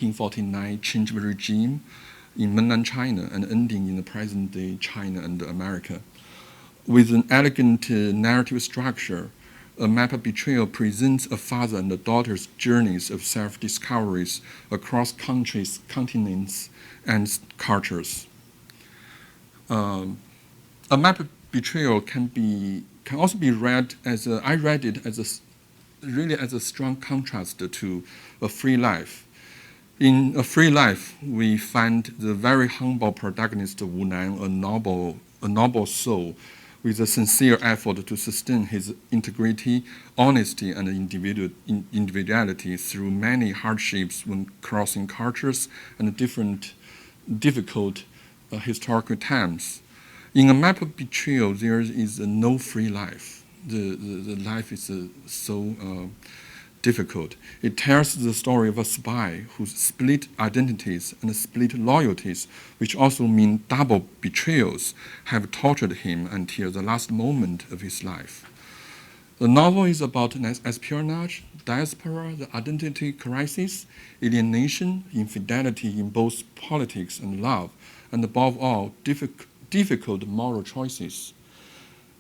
1949 change of regime in mainland China and ending in the present-day China and America. With an elegant narrative structure, A Map of Betrayal presents a father and a daughter's journeys of self-discoveries across countries, continents, and cultures. A Map of Betrayal can also be read as I read it as a strong contrast to A Free Life. In A Free Life, we find the very humble protagonist Wu Nan, a noble soul, with a sincere effort to sustain his integrity, honesty, and individuality through many hardships when crossing cultures and difficult historical times. In A Map of Betrayal, there is no free life. The life is so difficult. It tells the story of a spy whose split identities and split loyalties, which also mean double betrayals, have tortured him until the last moment of his life. The novel is about espionage, diaspora, the identity crisis, alienation, infidelity in both politics and love, and above all, difficult moral choices.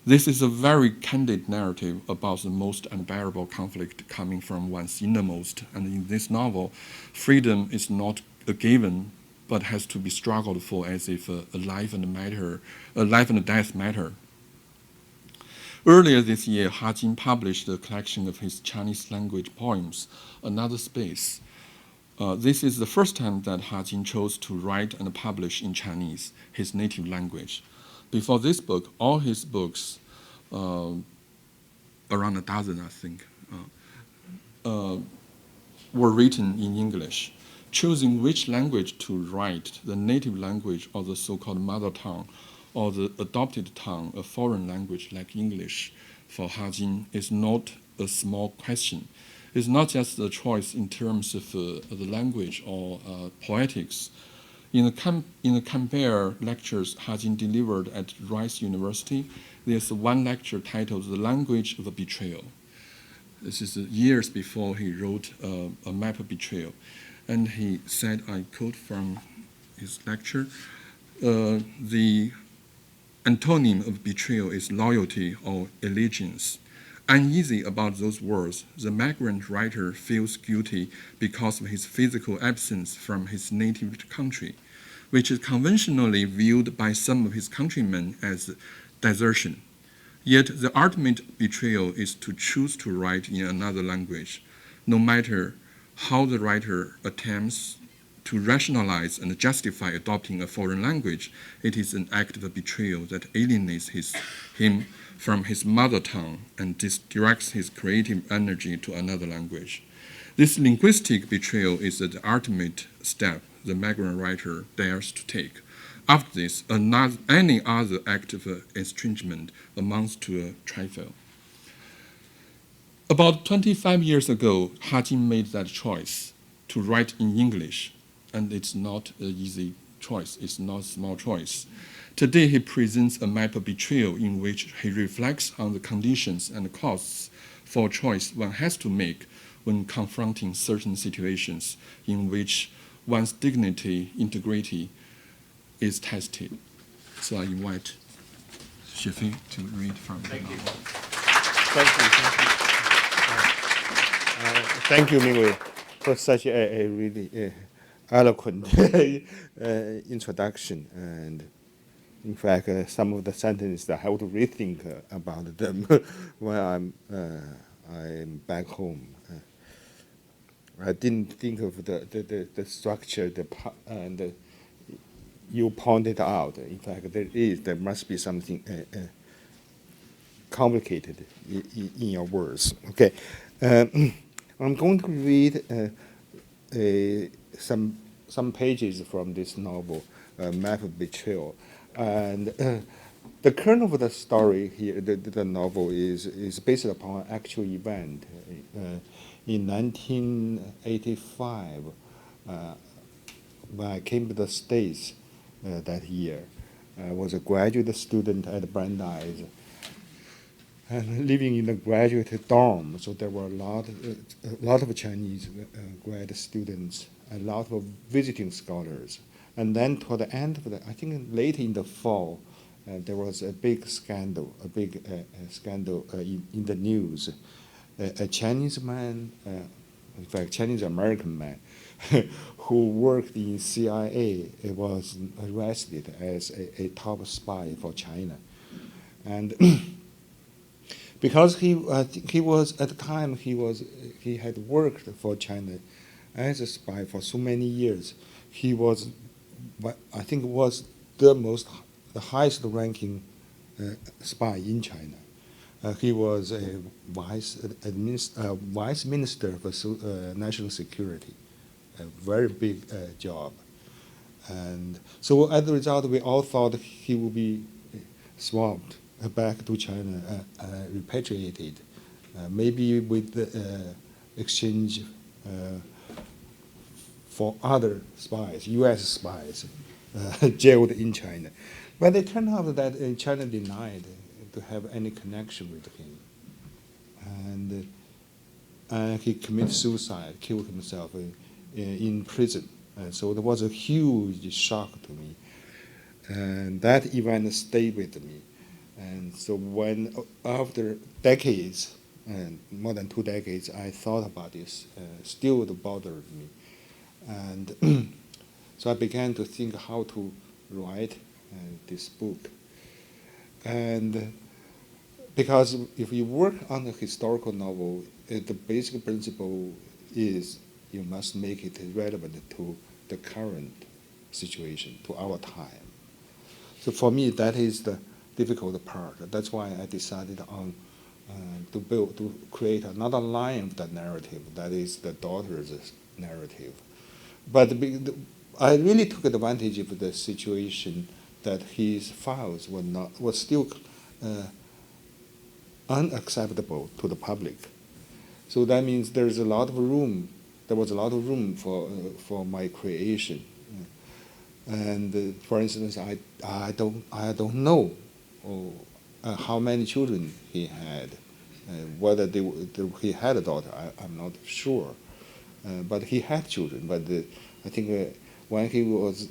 This is a very candid narrative about the most unbearable conflict coming from one's innermost, and in this novel, freedom is not a given, but has to be struggled for as if a life and death matter. Earlier this year, Ha Jin published a collection of his Chinese language poems, Another Space. This is the first time that Ha Jin chose to write and publish in Chinese, his native language. Before this book, all his books, around a dozen, I think, were written in English. Choosing which language to write, the native language or the so-called mother tongue, or the adopted tongue, a foreign language like English, for Ha Jin is not a small question. It's not just a choice in terms of the language or poetics. In the compare lectures Ha Jin delivered at Rice University, there's one lecture titled The Language of Betrayal. This is years before he wrote A Map of Betrayal. And he said, I quote from his lecture, the antonym of betrayal is loyalty or allegiance. Uneasy about those words, the migrant writer feels guilty because of his physical absence from his native country, which is conventionally viewed by some of his countrymen as desertion. Yet the ultimate betrayal is to choose to write in another language, no matter how the writer attempts to rationalize and justify adopting a foreign language. It is an act of betrayal that alienates him from his mother tongue and directs his creative energy to another language. This linguistic betrayal is the ultimate step the migrant writer dares to take. After this, any other act of estrangement amounts to a trifle. About 25 years ago, Ha Jin made that choice to write in English, and it's not an easy choice, it's not a small choice. Today, he presents A Map of Betrayal in which he reflects on the conditions and costs for a choice one has to make when confronting certain situations in which one's dignity, integrity is tested. So I invite Xue to read from the novel. Thank you, Mingwei, for such a really eloquent introduction. And in fact, some of the sentences I have to rethink about them when I'm back home. I didn't think of the structure, and you pointed out. In fact, there must be something complicated in your words. Okay, I'm going to read some pages from this novel, Map of Betrayal, and the kernel of the story here, the novel is based upon an actual event. In 1985, when I came to the States that year, I was a graduate student at Brandeis, and living in a graduate dorm. So there were a lot of Chinese grad students a lot of visiting scholars. And then toward the end of I think late in the fall, there was a big scandal, scandal in the news. A Chinese man, in fact, Chinese American man, who worked in CIA, was arrested as a top spy for China, and because he was at the time he had worked for China as a spy for so many years. He was, I think, was the highest ranking spy in China. He was a vice minister for national security, a very big job. And so as a result, we all thought he would be swapped back to China, repatriated, maybe with the exchange for other spies, U.S. spies, jailed in China. But it turned out that China denied to have any connection with him. And he committed suicide, killed himself in prison. And so there was a huge shock to me. And that event stayed with me. And so when, after decades, more than 2 decades, I thought about this, still it bothered me. And so I began to think how to write this book. And because if you work on a historical novel, the basic principle is you must make it relevant to the current situation, to our time. So for me, that is the difficult part. That's why I decided on to create another line of the narrative, that is the daughter's narrative. But I really took advantage of the situation that his files were still unacceptable to the public. So that means there was a lot of room for my creation. And for instance, I don't know how many children he had, whether he had a daughter. I'm not sure, but he had children. But I think when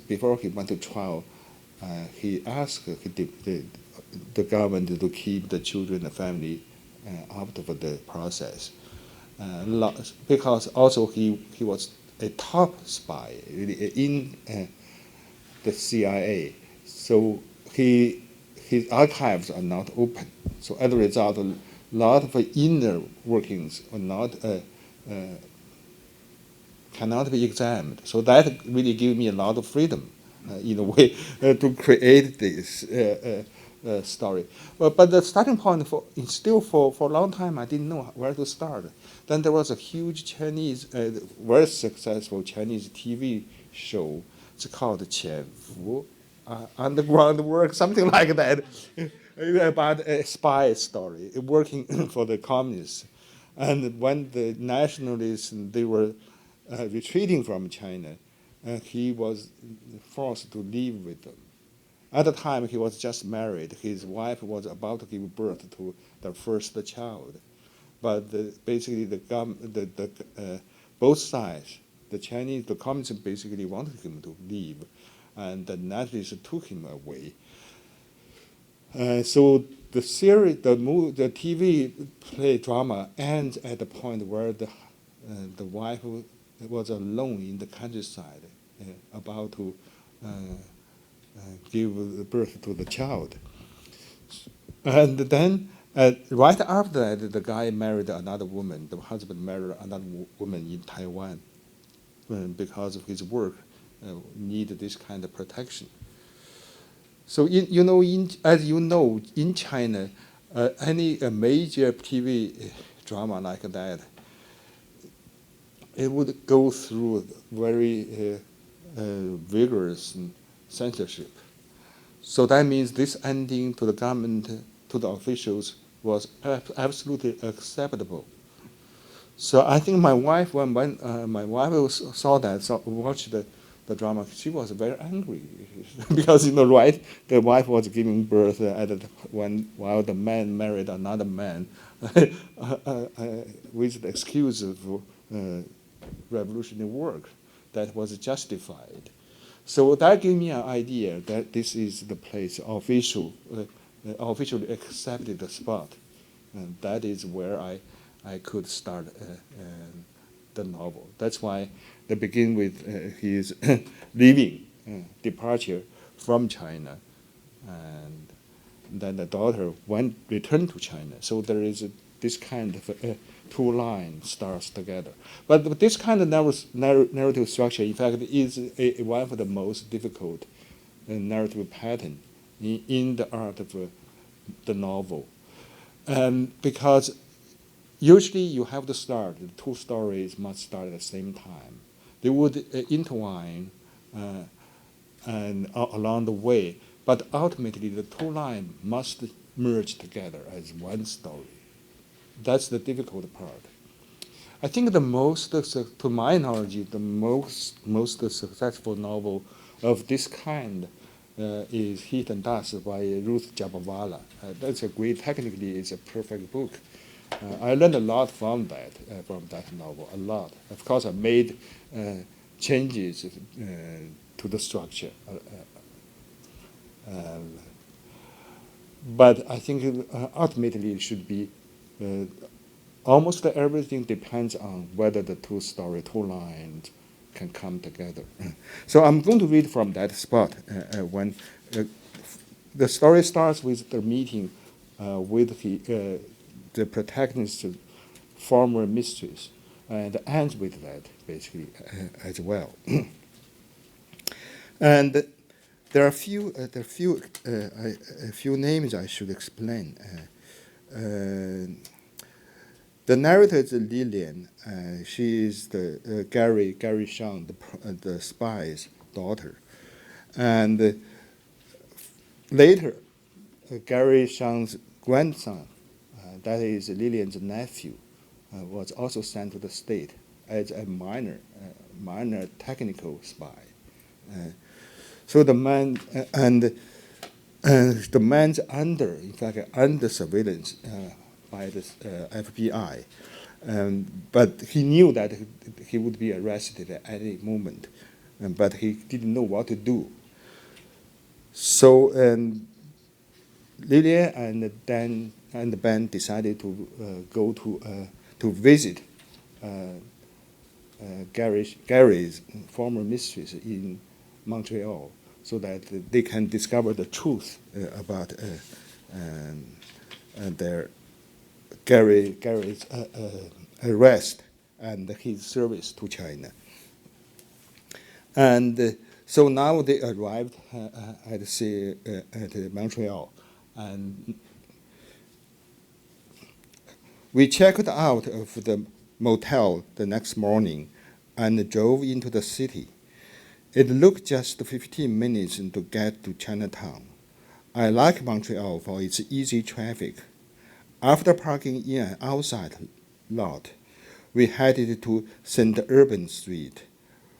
before he went to trial, he asked the government to keep the children and the family out of the process, because also he was a top spy really in the CIA, so his archives are not open. So as a result, a lot of inner workings are not cannot be examined. So that really gave me a lot of freedom, in a way, to create this story. But the starting point for a long time, I didn't know where to start. Then there was a huge Chinese, very successful Chinese TV show. It's called Qian Fu, Underground Work, something like that, about a spy story, working for the communists. And when the nationalists, they were retreating from China, he was forced to leave with them. At the time, he was just married. His wife was about to give birth to their first child. But basically, both sides, the Chinese, the communists basically wanted him to leave, and the nationalists took him away. So the series, the TV play drama ends at the point where the wife was alone in the countryside, about to give birth to the child. And then, right after that, the guy married another woman. The husband married another woman in Taiwan, because of his work, needed this kind of protection. So, as you know, in China, any major TV drama like that, it would go through very vigorous censorship. So that means this ending to the government, to the officials, was absolutely acceptable. So I think my wife, when my wife watched the drama, she was very angry because right, the wife was giving birth while the man married another man, with the excuse of revolutionary work. that was justified. So that gave me an idea that this is the place, officially accepted spot. And that is where I could start the novel. That's why they begin with his leaving, departure from China, and then the daughter returned to China. So there is this kind of two lines starts together. But this kind of narrative structure, in fact, is one of the most difficult narrative pattern in the art of the novel. Because usually you have to start, the two stories must start at the same time. They would intertwine and along the way, but ultimately the two lines must merge together as one story. That's the difficult part. I think to my knowledge, the most successful novel of this kind is Heat and Dust by Ruth Jabawala. That's a great, technically it's a perfect book. I learned a lot from that novel, a lot. Of course, I made changes to the structure. But I think ultimately it should be almost everything depends on whether the two lines can come together. So I'm going to read from that spot when the story starts with the meeting with the protagonist's former mistress, and ends with that basically as well. And there are a few names I should explain. The narrator is Lillian. She is the Gary Shang, the spy's daughter, and later Gary Shang's grandson, that is Lillian's nephew, was also sent to the state as a minor technical spy. So the man the man's under surveillance by the FBI, but he knew that he would be arrested at any moment, but he didn't know what to do. So Lillian and Ben decided to go to visit Gary's former mistress in Montreal, so that they can discover the truth about Gary's arrest and his service to China. And so now they arrived at Montreal, and we checked out of the motel the next morning and drove into the city. It took just 15 minutes to get to Chinatown. I like Montreal for its easy traffic. After parking in an outside lot, we headed to St. Urban Street,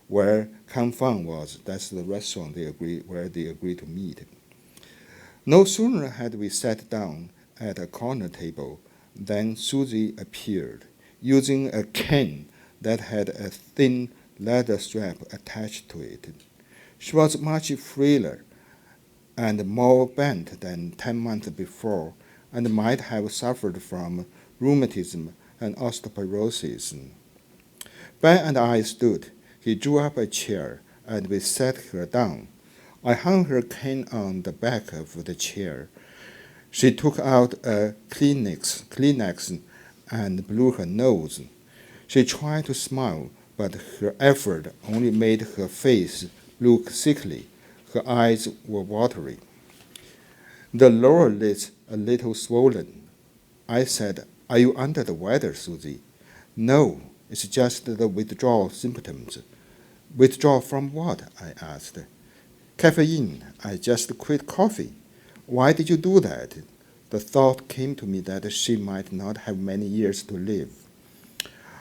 where Canfang was. That's the restaurant where they agreed to meet. No sooner had we sat down at a corner table than Suzie appeared, using a cane that had a thin leather strap attached to it. She was much frailer and more bent than 10 months before, and might have suffered from rheumatism and osteoporosis. Ben and I stood. He drew up a chair, and we sat her down. I hung her cane on the back of the chair. She took out a Kleenex and blew her nose. She tried to smile, but her effort only made her face look sickly. Her eyes were watery. The lower lids a little swollen. I said, "Are you under the weather, Suzie?" "No, it's just the withdrawal symptoms." "Withdrawal from what?" I asked. "Caffeine. I just quit coffee." "Why did you do that?" The thought came to me that she might not have many years to live.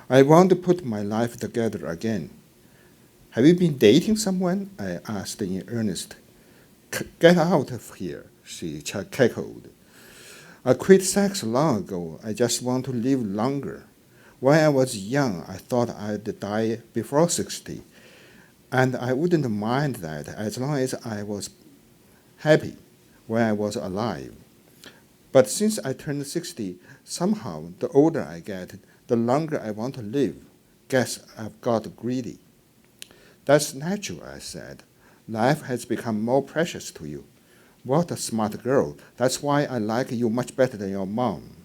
"I want to put my life together again." "Have you been dating someone?" I asked in earnest. "Get out of here," she cackled. "I quit sex long ago. I just want to live longer. When I was young, I thought I'd die before 60. And I wouldn't mind that as long as I was happy when I was alive. But since I turned 60, somehow the older I get, the longer I want to live. Guess I've got greedy. That's natural, I said. Life has become more precious to you. What a smart girl. That's why I like you much better than your mom.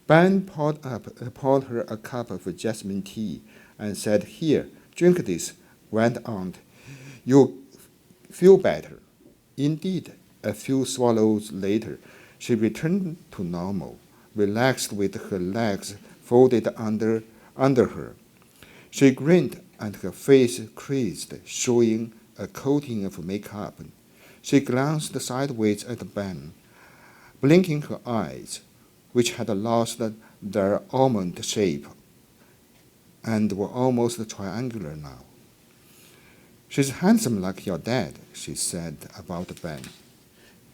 Ben poured her a cup of jasmine tea and said, Here, drink this, grand-aunt. You'll feel better. Indeed, a few swallows later, she returned to normal, relaxed with her legs folded under her. She grinned and her face creased, showing a coating of makeup. She glanced sideways at Ben, blinking her eyes, which had lost their almond shape and were almost triangular now. She's handsome like your dad, she said about Ben.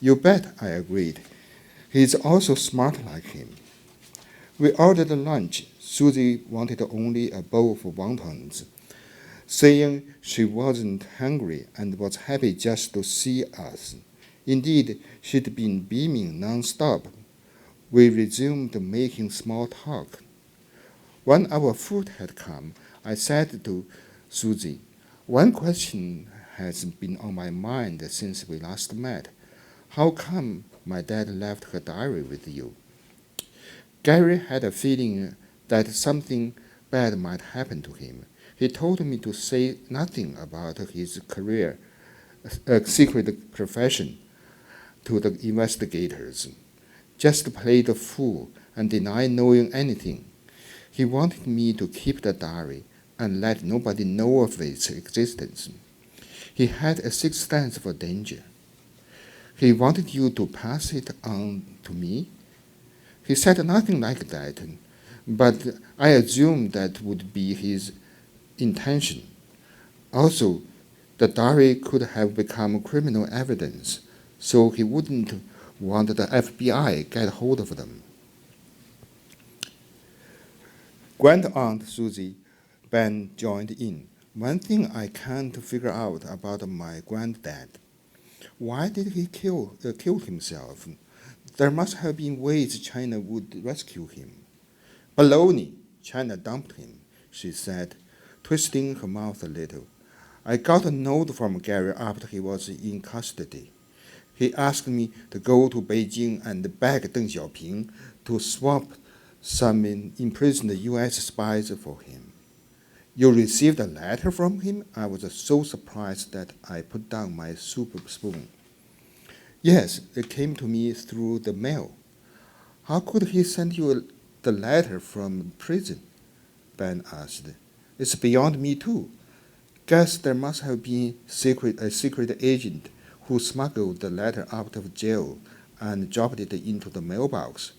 You bet, I agreed. He's also smart like him. We ordered lunch. Suzie wanted only a bowl of wontons, saying she wasn't hungry and was happy just to see us. Indeed, she'd been beaming non-stop. We resumed making small talk. When our food had come, I said to Suzie, One question has been on my mind since we last met. How come my dad left her diary with you? Gary had a feeling that something bad might happen to him. He told me to say nothing about his career, a secret profession, to the investigators. Just play the fool and deny knowing anything. He wanted me to keep the diary and let nobody know of its existence. He had a sixth sense for danger. He wanted you to pass it on to me? He said nothing like that, but I assumed that would be his intention. Also, the diary could have become criminal evidence, so he wouldn't want the FBI get hold of them. Grand-aunt Suzie, Ben joined in. One thing I can't figure out about my granddad. Why did he kill himself? There must have been ways China would rescue him. Baloney! China dumped him, she said, twisting her mouth a little. I got a note from Gary after he was in custody. He asked me to go to Beijing and beg Deng Xiaoping to swap some imprisoned U.S. spies for him. You received a letter from him? I was so surprised that I put down my soup spoon. Yes, it came to me through the mail. How could he send you the letter from prison? Ben asked. It's beyond me too. Guess there must have been a secret agent who smuggled the letter out of jail and dropped it into the mailbox.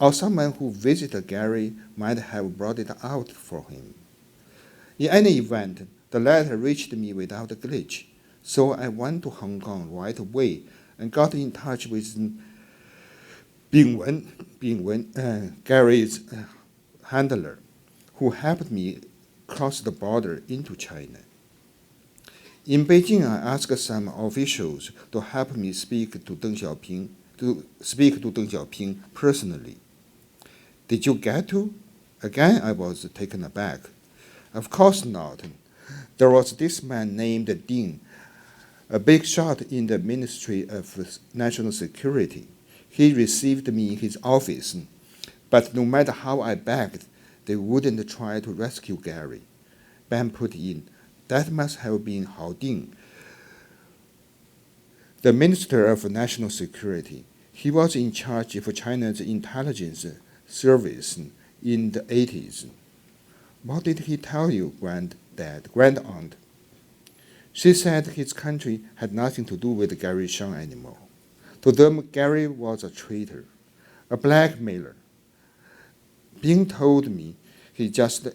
Or someone who visited Gary might have brought it out for him. In any event, the letter reached me without a glitch, so I went to Hong Kong right away and got in touch with Bing Wen, Gary's handler, who helped me cross the border into China. In Beijing, I asked some officials to help me speak to Deng Xiaoping personally. Did you get to? Again, I was taken aback. Of course not. There was this man named Ding, a big shot in the Ministry of National Security. He received me in his office, but no matter how I begged, they wouldn't try to rescue Gary. Ben put in, that must have been Hao Ding, the Minister of National Security. He was in charge of China's intelligence service in the 80s. What did he tell you, grand-aunt? She said his country had nothing to do with Gary Shang anymore. To them, Gary was a traitor, a blackmailer. Being told me he just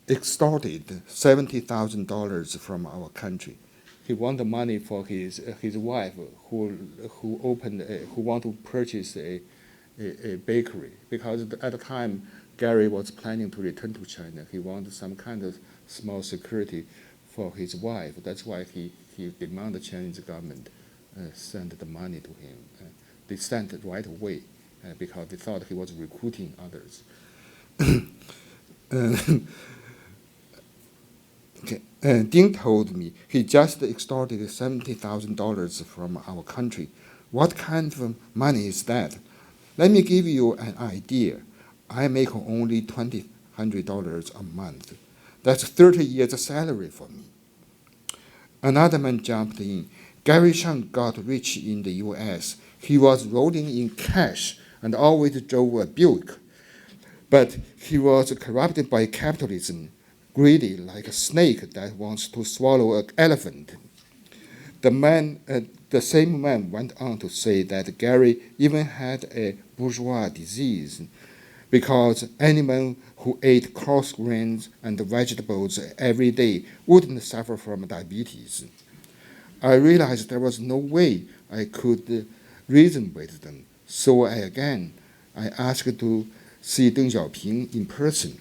extorted $70,000 from our country. He wanted money for his wife, who wanted to purchase a bakery, because at the time Gary was planning to return to China. He wanted some kind of small security for his wife. That's why he demanded the Chinese government send the money to him. They sent it right away because they thought he was recruiting others. Ding told me he just extorted $70,000 from our country. What kind of money is that? Let me give you an idea. I make only $2,000 a month. That's 30 years' salary for me. Another man jumped in. Gary Shang got rich in the U.S. He was rolling in cash and always drove a Buick. But he was corrupted by capitalism, greedy like a snake that wants to swallow an elephant. The same man went on to say that Gary even had a bourgeois disease because anyone who ate coarse grains and vegetables every day wouldn't suffer from diabetes. I realized there was no way I could reason with them, so I asked to see Deng Xiaoping in person.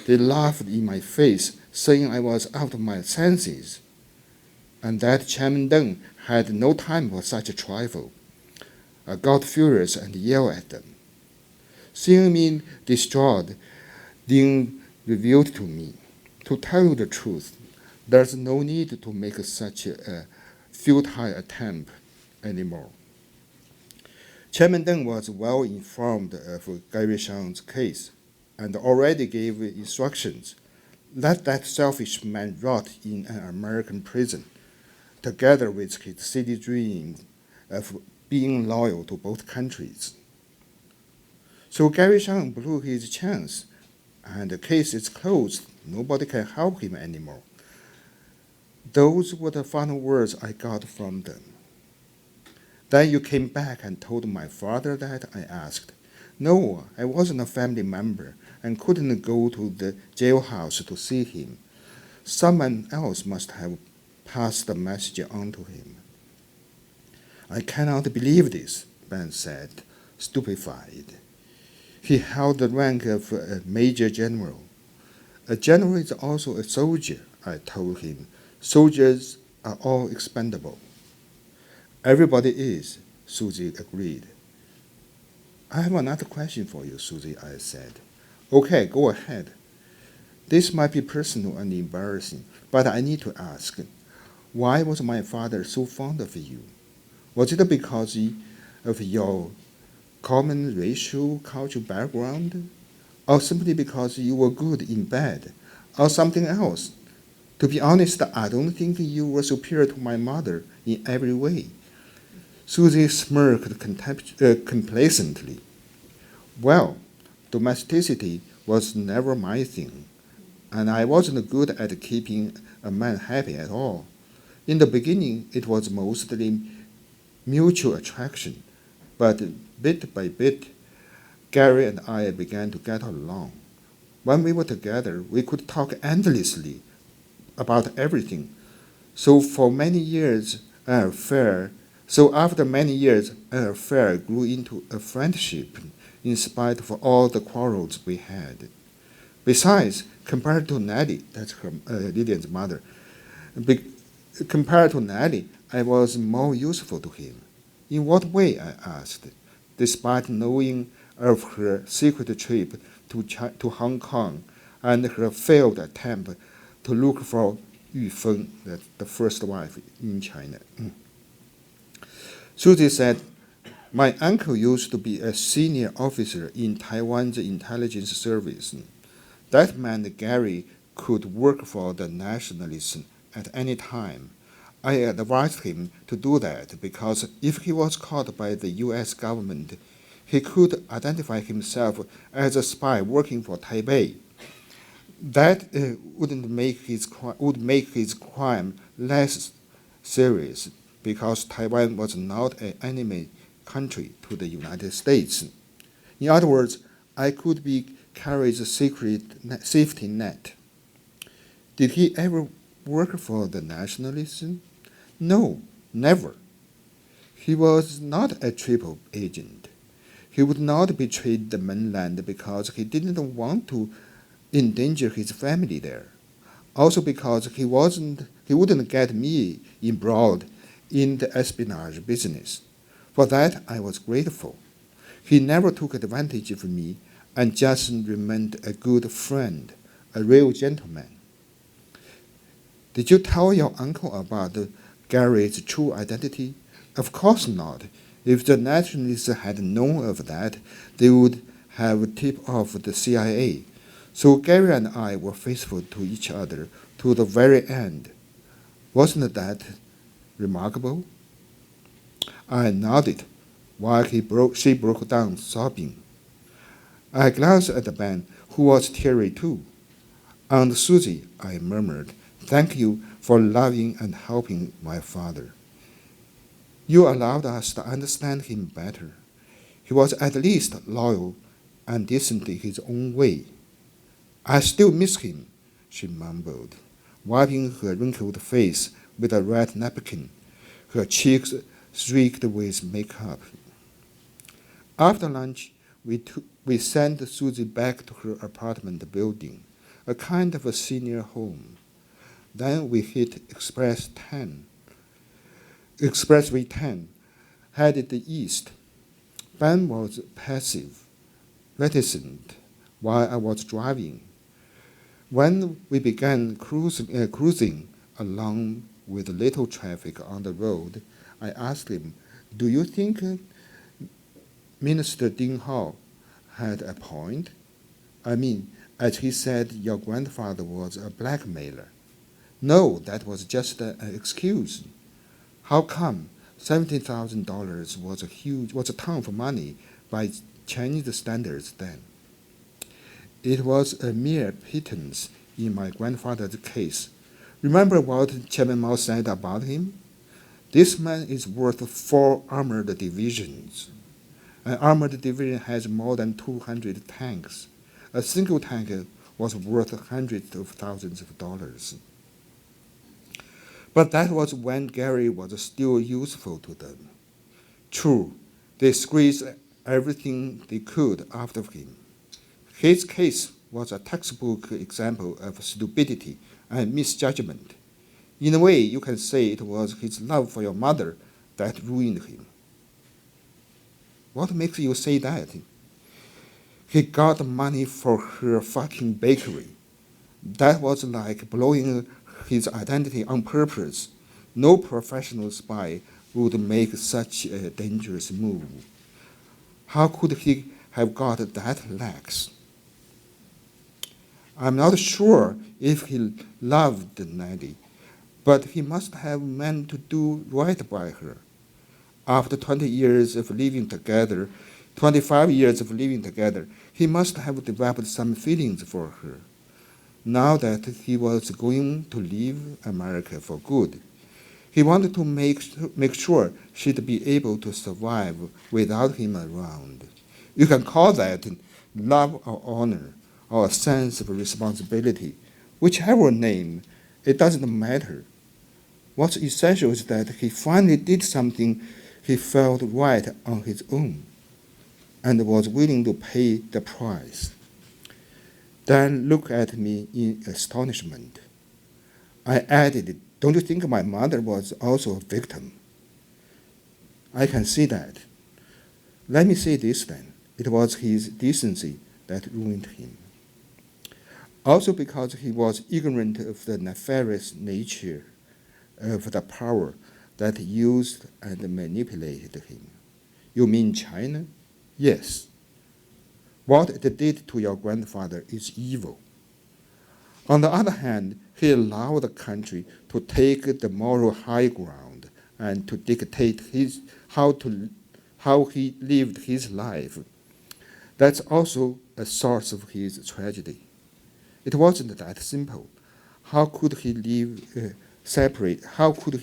They laughed in my face, saying I was out of my senses, and that Chairman Deng had no time for such a trifle. I got furious and yelled at them. Seeing me distraught, Ding revealed to me, to tell you the truth, there's no need to make such a futile attempt anymore. Chairman Deng was well informed of Gary Shang's case and already gave instructions. Let that selfish man rot in an American prison, together with his silly dream of being loyal to both countries. So Gary Shang blew his chance, and the case is closed. Nobody can help him anymore. Those were the final words I got from them. Then you came back and told my father that, I asked. No, I wasn't a family member and couldn't go to the jailhouse to see him. Someone else must have passed the message on to him. I cannot believe this, Ben said, stupefied. He held the rank of a major general. A general is also a soldier, I told him. Soldiers are all expendable. Everybody is, Suzie agreed. I have another question for you, Suzie, I said. Okay, go ahead. This might be personal and embarrassing, but I need to ask. Why was my father so fond of you? Was it because of your common racial, cultural background? Or simply because you were good in bed? Or something else? To be honest, I don't think you were superior to my mother in every way. Suzie smirked complacently. Well, domesticity was never my thing, and I wasn't good at keeping a man happy at all. In the beginning, it was mostly mutual attraction, but bit by bit, Gary and I began to get along. When we were together, we could talk endlessly about everything. So after many years, an affair grew into a friendship in spite of all the quarrels we had. Besides, compared to Nellie, that's Lillian's mother, compared to Nellie, I was more useful to him. In what way, I asked, despite knowing of her secret trip to Hong Kong and her failed attempt to look for Yu Feng, the first wife in China. Suzie said, my uncle used to be a senior officer in Taiwan's intelligence service. That meant Gary could work for the nationalists at any time. I advised him to do that because if he was caught by the U.S. government, he could identify himself as a spy working for Taipei. That would make his crime less serious because Taiwan was not an enemy country to the United States. In other words, I could be Carrie's secret safety net. Did he ever work for the nationalists? No, never. He was not a triple agent. He would not betray the mainland because he didn't want to endanger his family there. Also because he wouldn't get me embroiled in the espionage business. For that I was grateful. He never took advantage of me and just remained a good friend, a real gentleman. Did you tell your uncle about Gary's true identity? Of course not. If the nationalists had known of that, they would have tipped off the CIA. So Gary and I were faithful to each other to the very end. Wasn't that remarkable? I nodded while she broke down sobbing. I glanced at Ben, who was teary too. Aunt Suzie, I murmured, thank you for loving and helping my father. You allowed us to understand him better. He was at least loyal and decent in his own way. I still miss him, she mumbled, wiping her wrinkled face with a red napkin, her cheeks streaked with makeup. After lunch, we sent Suzie back to her apartment building, a kind of a senior home. Then we hit Expressway 10, headed east. Ben was passive, reticent, while I was driving. When we began cruising along with little traffic on the road, I asked him, do you think Minister Ding Hao had a point? I mean, as he said your grandfather was a blackmailer. No, that was just an excuse. How come $17,000 was a ton of money by Chinese standards then? It was a mere pittance in my grandfather's case. Remember what Chairman Mao said about him? This man is worth 4 armored divisions. An armored division has more than 200 tanks. A single tank was worth hundreds of thousands of dollars. But that was when Gary was still useful to them. True, they squeezed everything they could out of him. His case was a textbook example of stupidity and misjudgment. In a way, you can say it was his love for your mother that ruined him. What makes you say that? He got money for her fucking bakery. That was like blowing his identity on purpose. No professional spy would make such a dangerous move. How could he have got that lax? I'm not sure if he loved Nellie, but he must have meant to do right by her. After 25 years of living together, he must have developed some feelings for her. Now that he was going to leave America for good, he wanted to make sure she'd be able to survive without him around. You can call that love or honor or a sense of responsibility. Whichever name, it doesn't matter. What's essential is that he finally did something he felt right on his own and was willing to pay the price. Dan looked at me in astonishment. I added, don't you think my mother was also a victim? I can see that. Let me say this then. It was his decency that ruined him. Also because he was ignorant of the nefarious nature of the power that used and manipulated him. You mean China? Yes. What it did to your grandfather is evil. On the other hand, he allowed the country to take the moral high ground and to dictate how he lived his life. That's also a source of his tragedy. It wasn't that simple. How could he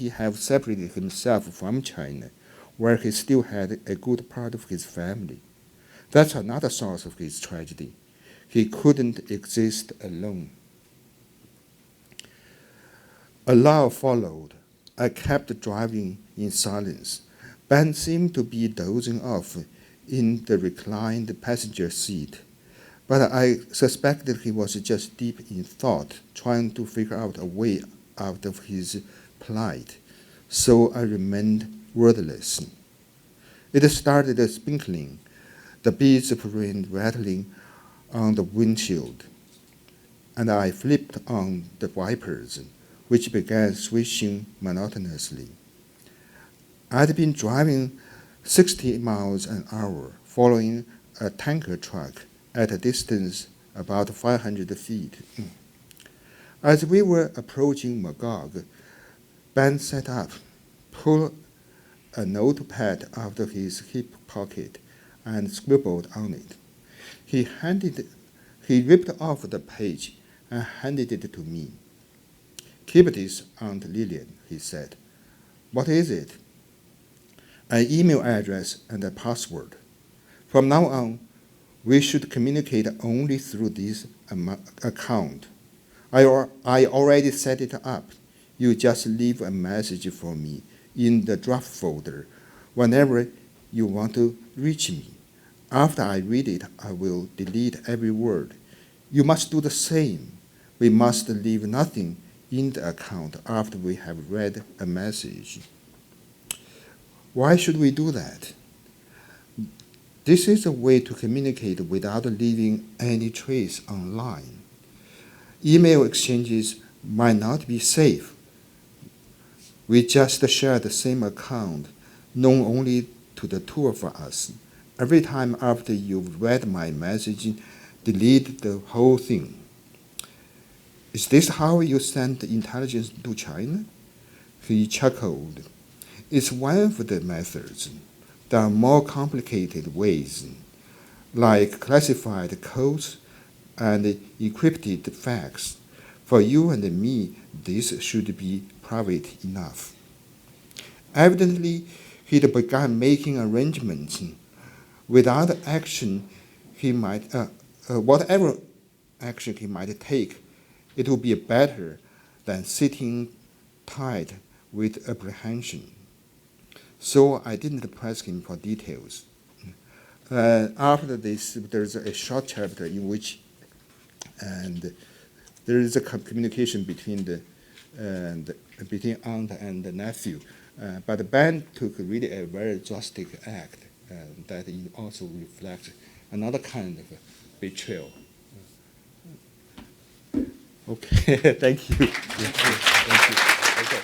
have separated himself from China, where he still had a good part of his family? That's another source of his tragedy. He couldn't exist alone. A lull followed. I kept driving in silence. Ben seemed to be dozing off in the reclined passenger seat, but I suspected he was just deep in thought, trying to figure out a way out of his plight. So I remained wordless. It started sprinkling, the beads of rain rattling on the windshield, and I flipped on the wipers, which began swishing monotonously. I'd been driving 60 miles an hour, following a tanker truck at a distance about 500 feet. As we were approaching Magog, Ben sat up, pulled a notepad out of his hip pocket, and scribbled on it. He ripped off the page and handed it to me. "Keep this, Aunt Lillian," he said. "What is it?" "An email address and a password. From now on, we should communicate only through this account. I already set it up. You just leave a message for me in the draft folder whenever you want to reach me. After I read it, I will delete every word. You must do the same. We must leave nothing in the account after we have read a message." "Why should we do that?" "This is a way to communicate without leaving any trace online. Email exchanges might not be safe. We just share the same account, known only to the two of us. Every time after you've read my message, delete the whole thing." "Is this how you send intelligence to China?" He chuckled. "It's one of the methods. There are more complicated ways, like classified codes and encrypted fax. For you and me, this should be private enough." Evidently, he'd begun making arrangements. Without action, whatever action he might take, it would be better than sitting tight with apprehension. So I didn't press him for details. After this, there's a short chapter in which, and there is a communication between between aunt and the nephew. But Ben took really a very drastic act that it also reflects another kind of betrayal. Okay, thank you. Thank you. Okay.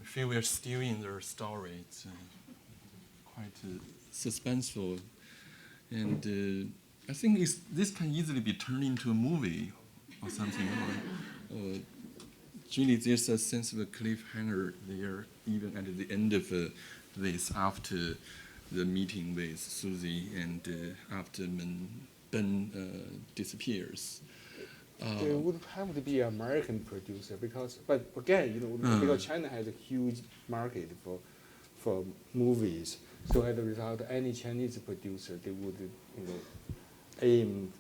I feel we're still in the story. It's quite suspenseful. And I think this can easily be turned into a movie or something. Really, there's a sense of a cliffhanger there, even at the end of this, after the meeting with Suzie and after Ben disappears. It would have to be an American producer but again, because China has a huge market for movies. So as a result, any Chinese producer, they would, aim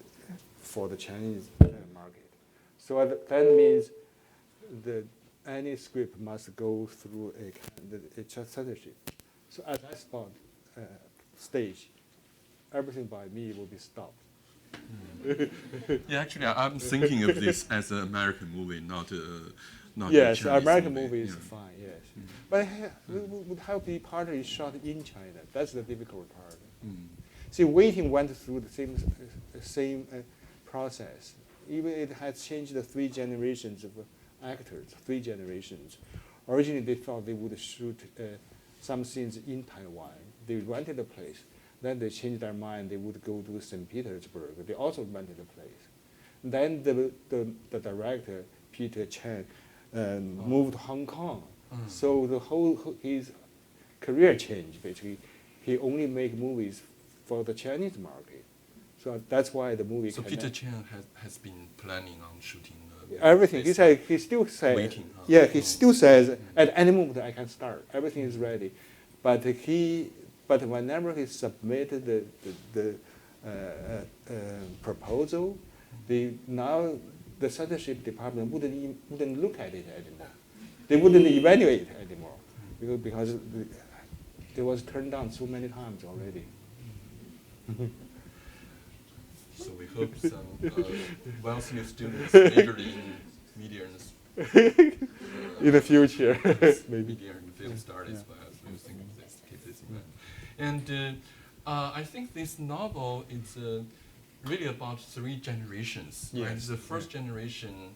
for the Chinese market. So that means any script must go through a censorship. So at that stage, everything by me will be stopped. Yeah, actually, I'm thinking of this as an American movie, not yes, a Chinese American movie is fine. Yes, but it would have to be partly shot in China. That's the difficult part. See, Waiting went through the same process. Even it has changed the 3 generations of actors. 3 generations. Originally, they thought they would shoot some scenes in Taiwan. They rented a place. Then they changed their mind. They would go to St. Petersburg. They also rented a place. Then the director, Peter Chen, moved to Hong Kong. So his career changed, basically. He only make movies for the Chinese market. So that's why the movie. So Peter Chen has been planning on shooting everything. He still says. Waiting. Yeah, he still says at any moment I can start. Everything is ready, but whenever he submitted the proposal, Now the censorship department wouldn't look at it anymore. They wouldn't evaluate it anymore because it was turned down so many times already. So we hope some Wellesley students majoring in media and in the future, maybe. Media and film studies, but we think of this, keep this in mind. And I think this novel is really about 3 generations. Yes. Right? The first generation,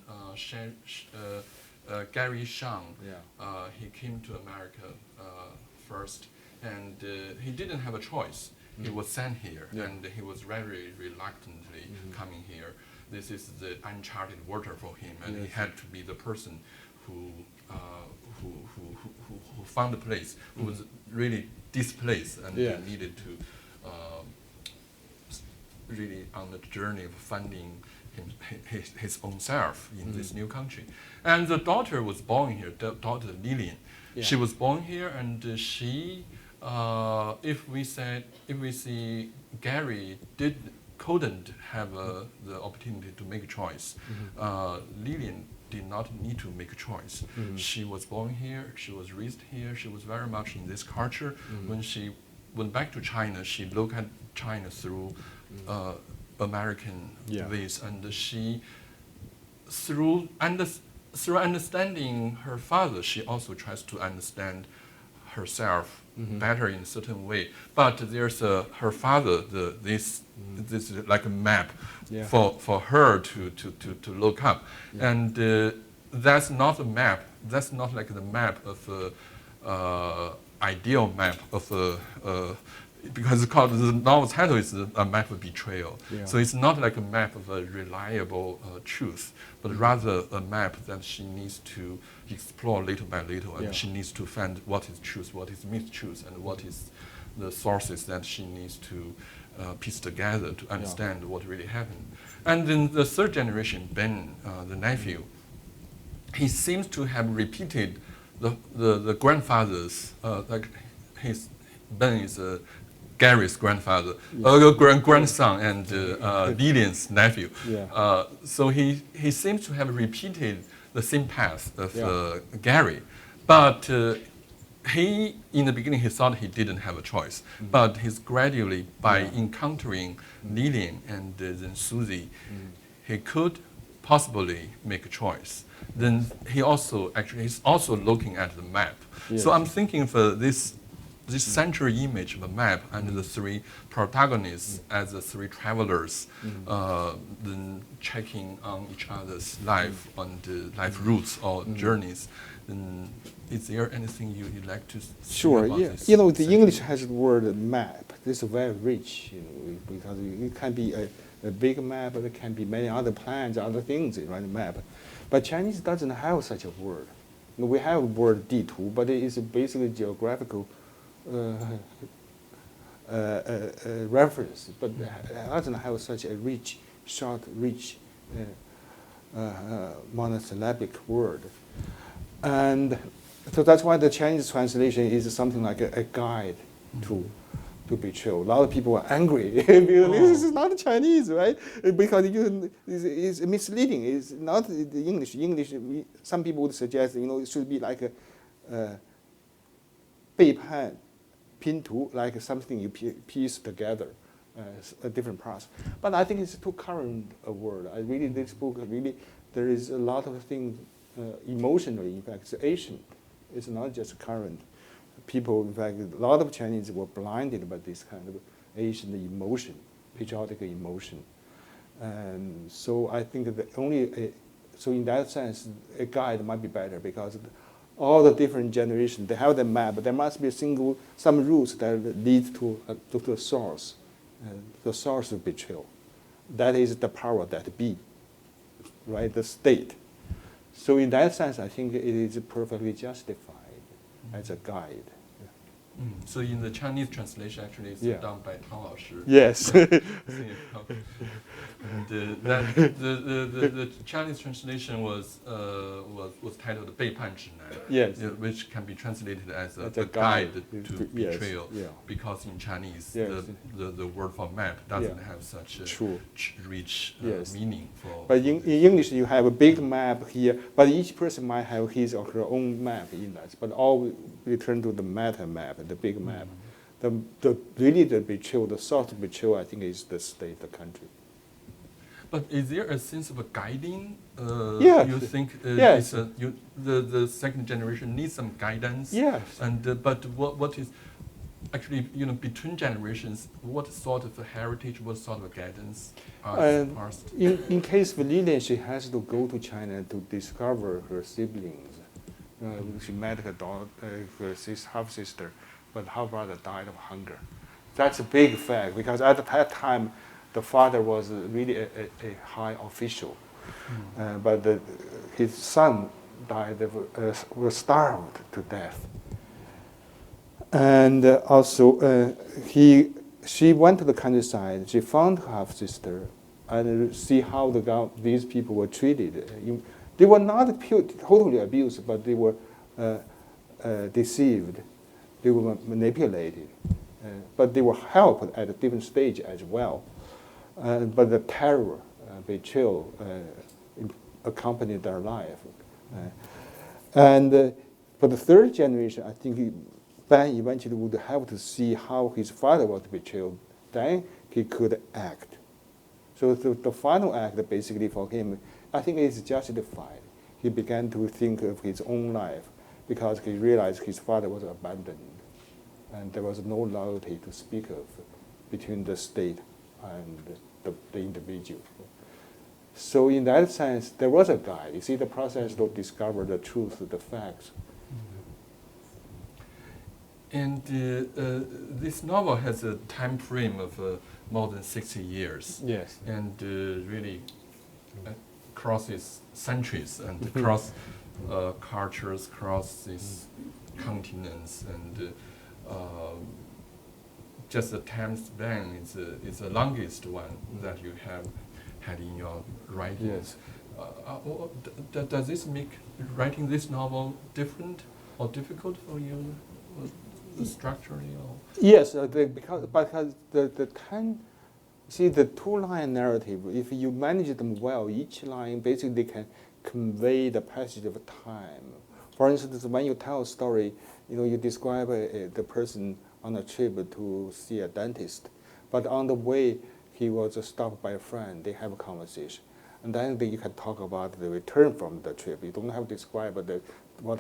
Gary Shang, he came to America first, and he didn't have a choice. He was sent here, and he was very reluctantly coming here. This is the uncharted water for him, and he had to be the person who found the place, who was really displaced and needed to really on the journey of finding his own self in this new country. And the daughter was born here, daughter Lillian. Yeah. She was born here, and she, if we see Gary couldn't have the opportunity to make a choice, Lillian did not need to make a choice. She was born here, she was raised here, she was very much in this culture. When she went back to China, she looked at China through American ways, and she, through understanding her father, she also tries to understand herself better in a certain way. But there's her father, this is like a map for her to look up, and that's not a map. That's not like the map of ideal map of because it's called, the novel title is A Map of Betrayal. Yeah. So it's not like a map of a reliable truth, but rather a map that she needs to explore little by little, and she needs to find what is truth, what is mistruth, and what is the sources that she needs to piece together to understand what really happened. And then the third generation, Ben, the nephew, he seems to have repeated the grandfather's, like Ben is Gary's grandfather, grandson, and Lillian's nephew. So he seems to have repeated the same path of Gary, but he, in the beginning, he thought he didn't have a choice, but he's gradually, by encountering Lillian and then Suzie, he could possibly make a choice. Then he's also looking at the map. So I'm thinking for this central image of a map and the 3 protagonists as the 3 travelers, then checking on each other's life and life routes or journeys. Then is there anything you'd like to say about this? You know, the English has the word map. This is very rich, you know, because it can be a big map, but it can be many other plans, other things around the map. But Chinese doesn't have such a word. You know, we have the word 地图, but it is basically geographical reference, but it doesn't have such a rich, short, rich monosyllabic word. And so that's why the Chinese translation is something like a guide to betrayal. A lot of people are angry because this is not Chinese, right? Because it's misleading. It's not the English. English, some people would suggest, you know, it should be like a 背叛 拼图, like something you piece together, a different process. But I think it's too current a word. I read this book, really, there is a lot of things emotionally, in fact, it's Asian. It's not just current. People, in fact, a lot of Chinese were blinded by this kind of Asian emotion, patriotic emotion. And so I think that so in that sense, a guide might be better because all the different generations, they have the map, but there must be some rules that lead to the source of betrayal. That is the power that be, right, the state. So in that sense, I think it is perfectly justified as a guide. So in the Chinese translation, actually, it's Yeah. done by Tang Lao Shi. Yes. And the Chinese translation was titled 背叛指南, Yes. which can be translated as a As a guide guide to to- yes, betrayal, yeah. because in Chinese Yes. the word for map doesn't Yeah. have such a True. rich Yes. meaning for. But in English, you have a big map here, but each person might have his or her own map in that. But all return to the meta map, the big map. Really the betrayal, the source of betrayal, I think, is the state, the country. But is there a sense of a guiding? Yes. You think Yes. the second generation needs some guidance? Yes. And but what is actually, between generations, what sort of a heritage, what sort of a guidance are passed? In case of Lilian, she has to go to China to discover her siblings. She met her daughter, her half sister, but her brother died of hunger. That's a big fact because at that time, the father was really a high official, but his son died, was starved to death. And also, she went to the countryside. She found her half sister, and see how these people were treated. They were not totally abused, but they were deceived. They were manipulated, but they were helped at a different stage as well. But the terror, betrayal, accompanied their life. And for the third generation, I think Ben eventually would have to see how his father was betrayed. Then he could act. So the final act, basically for him, I think is justified. He began to think of his own life because he realized his father was abandoned, and there was no loyalty to speak of between the state and the individual. So in that sense, there was a guide. You see the process to discover the truth, the facts. And this novel has a time frame of more than 60 years. Yes. And really crosses centuries and across cultures, across these continents, and just the time span is the longest one that you have had in your writings. Yes. Does this make writing this novel different or difficult for you, structurally? Or? Yes, because the time, see the two-line narrative, if you manage them well, each line basically can convey the passage of time. For instance, when you tell a story, you describe the person on a trip to see a dentist, but on the way he was stopped by a friend. They have a conversation, and then you can talk about the return from the trip. You don't have to describe what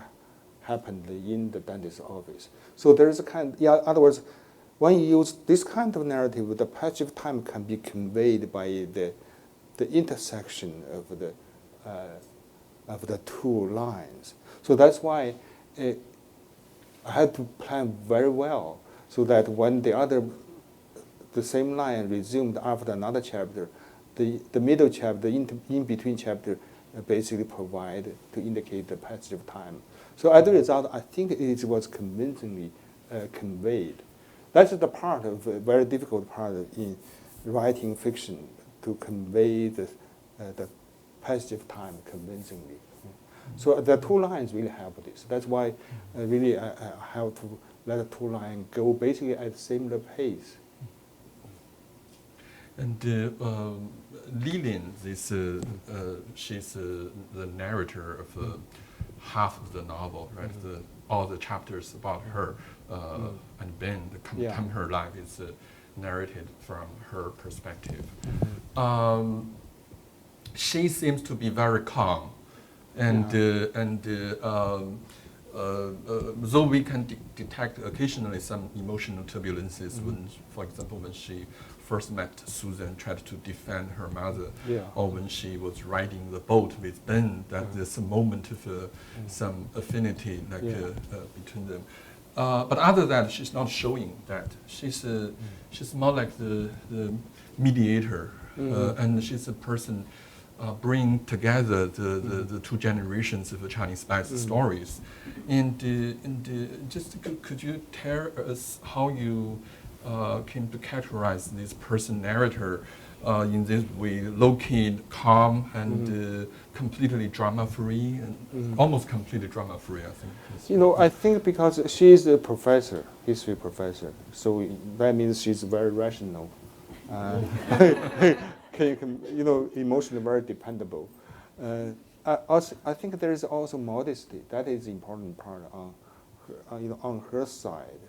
happened in the dentist's office. So there is in other words, when you use this kind of narrative, the passage of time can be conveyed by the intersection of the two lines. So that's why I had to plan very well, so that when the same line resumed after another chapter, the middle chapter, in between chapter, basically provide to indicate the passage of time. So as a result, I think it was convincingly conveyed. That's the part of a very difficult part in writing fiction, to convey the passage of time convincingly. So the two lines really help this. That's why really I have to let the two lines go basically at a similar pace. And Lilian, she's the narrator of half of the novel, right? All the chapters about her and Ben, come her life is narrated from her perspective. She seems to be very calm, and though we can detect occasionally some emotional turbulences when, for example, when she first met Suzie and tried to defend her mother, or when she was riding the boat with Ben, that there's a moment of some affinity between them. But other than that, she's not showing that. She's more like the mediator, and she's a person bring together the two generations of the Chinese spice stories. And just could you tell us how you came to characterize this person narrator in this way, low-key, calm, and completely drama-free, and almost completely drama-free, I think. You know, I think because she's a professor, history professor, so that means she's very rational. You know, emotionally very dependable. I think there is also modesty. That is the important part on her side,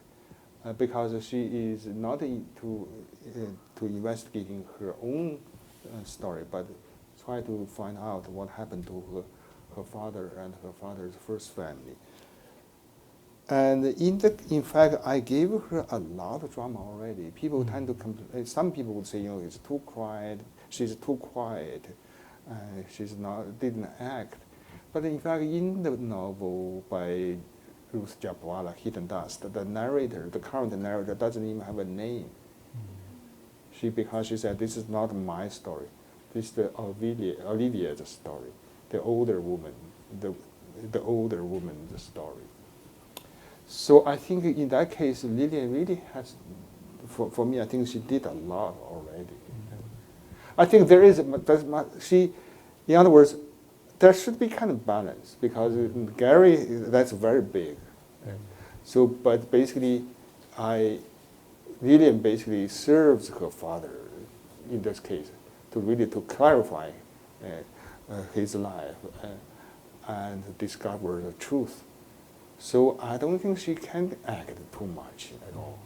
because she is not to investigating her own story, but try to find out what happened to her father and her father's first family. And in fact, I gave her a lot of drama already. People tend to complain. Some people would say, you know, it's too quiet. She's too quiet. Didn't act. But in fact, in the novel by Ruth Jabwala, Hidden Dust, the narrator, the current narrator, doesn't even have a name. Because she said, this is not my story. This is Olivia's story, the older woman, the older woman's story. So I think in that case, Lillian really has, for me, I think she did a lot already. I think there is, in other words, there should be kind of balance, because Gary, that's very big. So, but basically, Lillian basically serves her father in this case to clarify his life and discover the truth. So I don't think she can act too much at all.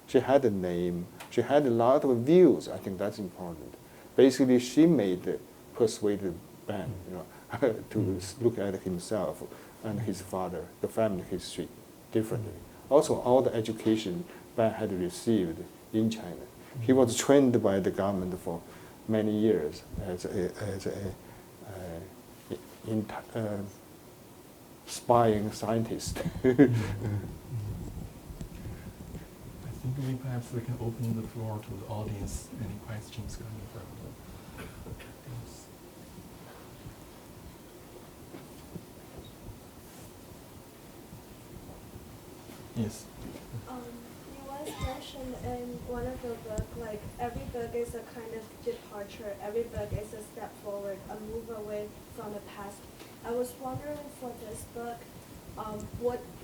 She had a name. She had a lot of views. I think that's important. Basically, she persuaded Ben, you know, to look at himself and his father, the family history, differently. Also, all the education Ben had received in China. He was trained by the government for many years as a spying scientist. I think perhaps we can open the floor to the audience. Any questions coming from the audience? Yes. You once mentioned in one of your books, like every book is a kind of departure, every book is a step forward, a move away from the past. I was wondering for this book,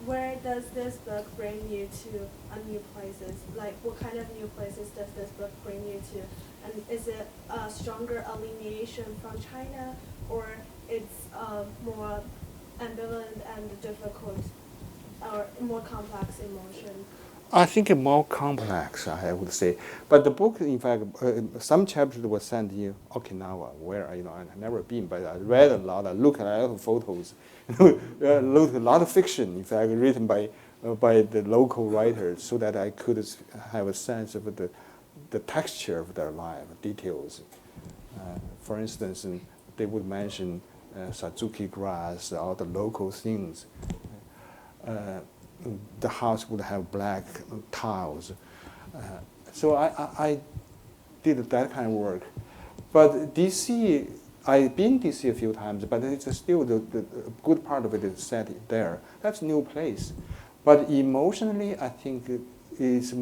where does this book bring you to new places? Like, what kind of new places does this book bring you to? And is it a stronger alienation from China, or it's more ambivalent and difficult, or more complex emotion? I think more complex, I would say. But the book, in fact, some chapters were sent in Okinawa, where I've never been, but I read a lot. I looked at a lot of photos, looked at a lot of fiction, in fact, written by the local writers, so that I could have a sense of the texture of their life, details. For instance, they would mention Satsuki grass, all the local things. The house would have black tiles. So I did that kind of work. But DC, I've been DC a few times, but it's still the good part of it is set there. That's a new place. But emotionally, I think it is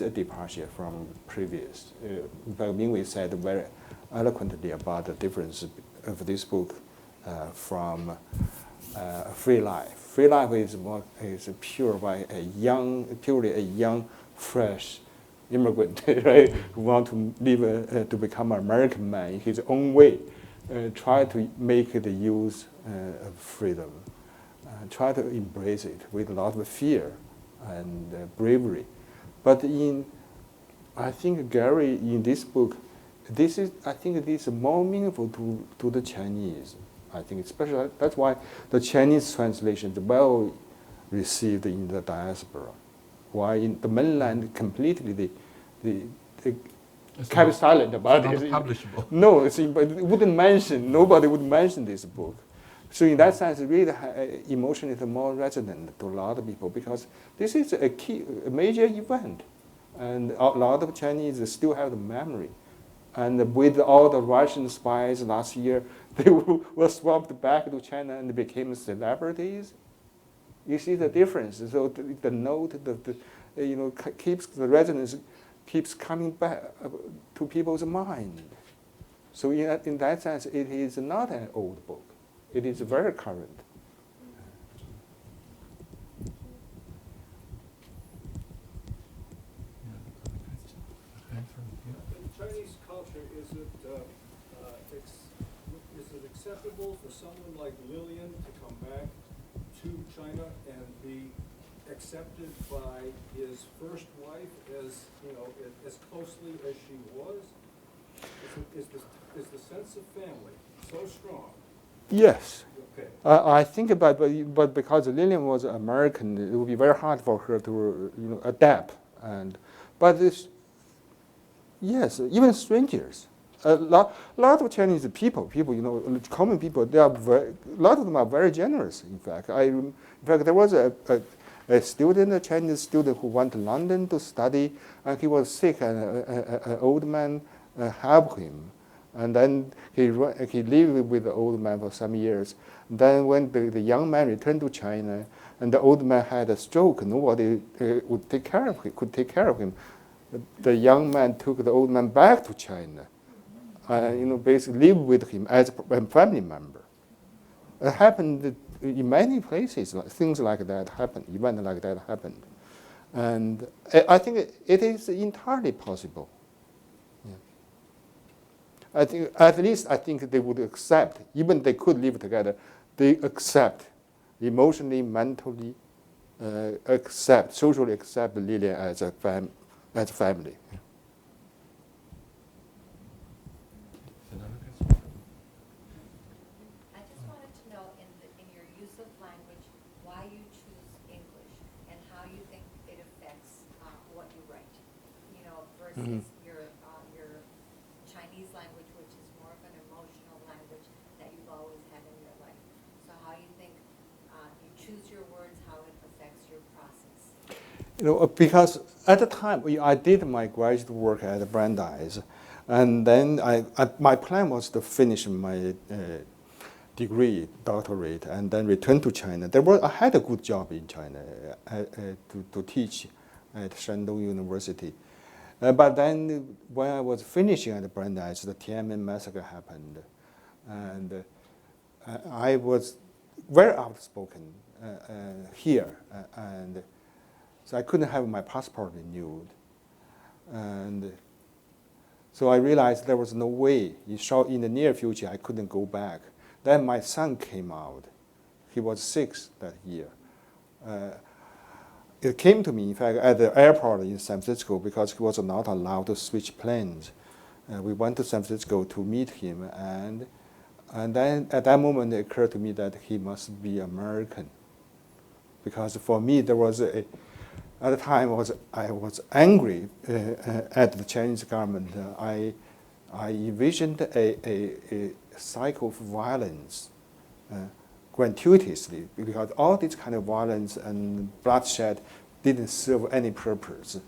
a departure from previous. In fact, Mingwei said very eloquently about the difference of this book from Free Life. Free Life is purely a young, fresh immigrant, right? Who want to live to become an American man in his own way. Try to make the use of freedom. Try to embrace it with a lot of fear and bravery. But I think Gary in this book, I think this is more meaningful to the Chinese. I think especially that's why the Chinese translation is well received in the diaspora. Why in the mainland completely they kept silent about it. Publishable. No, nobody would mention this book. So in that sense, it really emotionally more resonant to a lot of people, because this is a major event, and a lot of Chinese still have the memory And with all the Russian spies last year, they were swapped back to China and became celebrities. You see the difference. So the note, keeps the resonance, keeps coming back to people's mind. So in that sense, it is not an old book. It is very current. Chinese culture, is it acceptable for someone like Lillian to come back to China and be accepted by his first wife as closely as she was? Is the sense of family so strong? Yes. Okay. I think about, but because Lillian was American, it would be very hard for her to adapt. But this. Yes, even strangers. A lot of Chinese people, common people, a lot of them are very generous. In fact, there was a student, a Chinese student, who went to London to study, and he was sick, and an old man helped him, and then he lived with the old man for some years. Then when the young man returned to China, and the old man had a stroke, nobody could take care of him. The young man took the old man back to China, basically lived with him as a family member. It happened in many places. Things like that happened. Events like that happened, and I think it is entirely possible. Yeah. I think at least they would accept, even they could live together. They accept, emotionally, mentally, socially accept Lillian as a family. I just wanted to know in your use of language why you choose English and how you think it affects what you write. Versus your Chinese language, which is more of an emotional language that you've always had in your life. So how you think you choose your words, how it affects your process. Because at the time I did my graduate work at Brandeis, and then my plan was to finish my degree, doctorate, and then return to China. I had a good job in China to teach at Shandong University. But then when I was finishing at Brandeis, the Tiananmen massacre happened, and I was very outspoken here, and so I couldn't have my passport renewed. And so I realized there was no way. In the near future, I couldn't go back. Then my son came out. He was 6 that year. It came to me, in fact, at the airport in San Francisco, because he was not allowed to switch planes. We went to San Francisco to meet him, and then at that moment it occurred to me that he must be American. Because for me, there was at the time, I was angry at the Chinese government. I envisioned a cycle of violence gratuitously, because all this kind of violence and bloodshed didn't serve any purpose.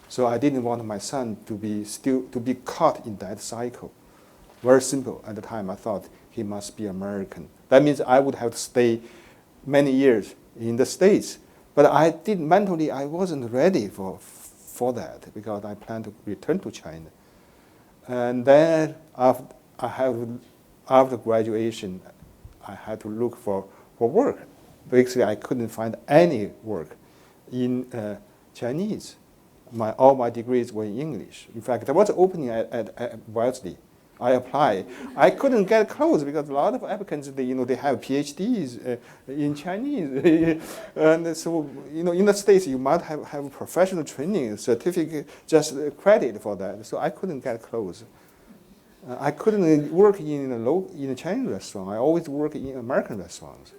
So I didn't want my son to be caught in that cycle. Very simple. At the time, I thought he must be American. That means I would have to stay many years in the States. But mentally, I wasn't ready for that, because I planned to return to China. And then after graduation, I had to look for work. Basically, I couldn't find any work in Chinese. All my degrees were in English. In fact, there was an opening at Wellesley. I applied. I couldn't get close because a lot of applicants, they have PhDs in Chinese, and so in the States you might have professional training certificate, just credit for that. So I couldn't get close. I couldn't work in a Chinese restaurant. I always work in American restaurants,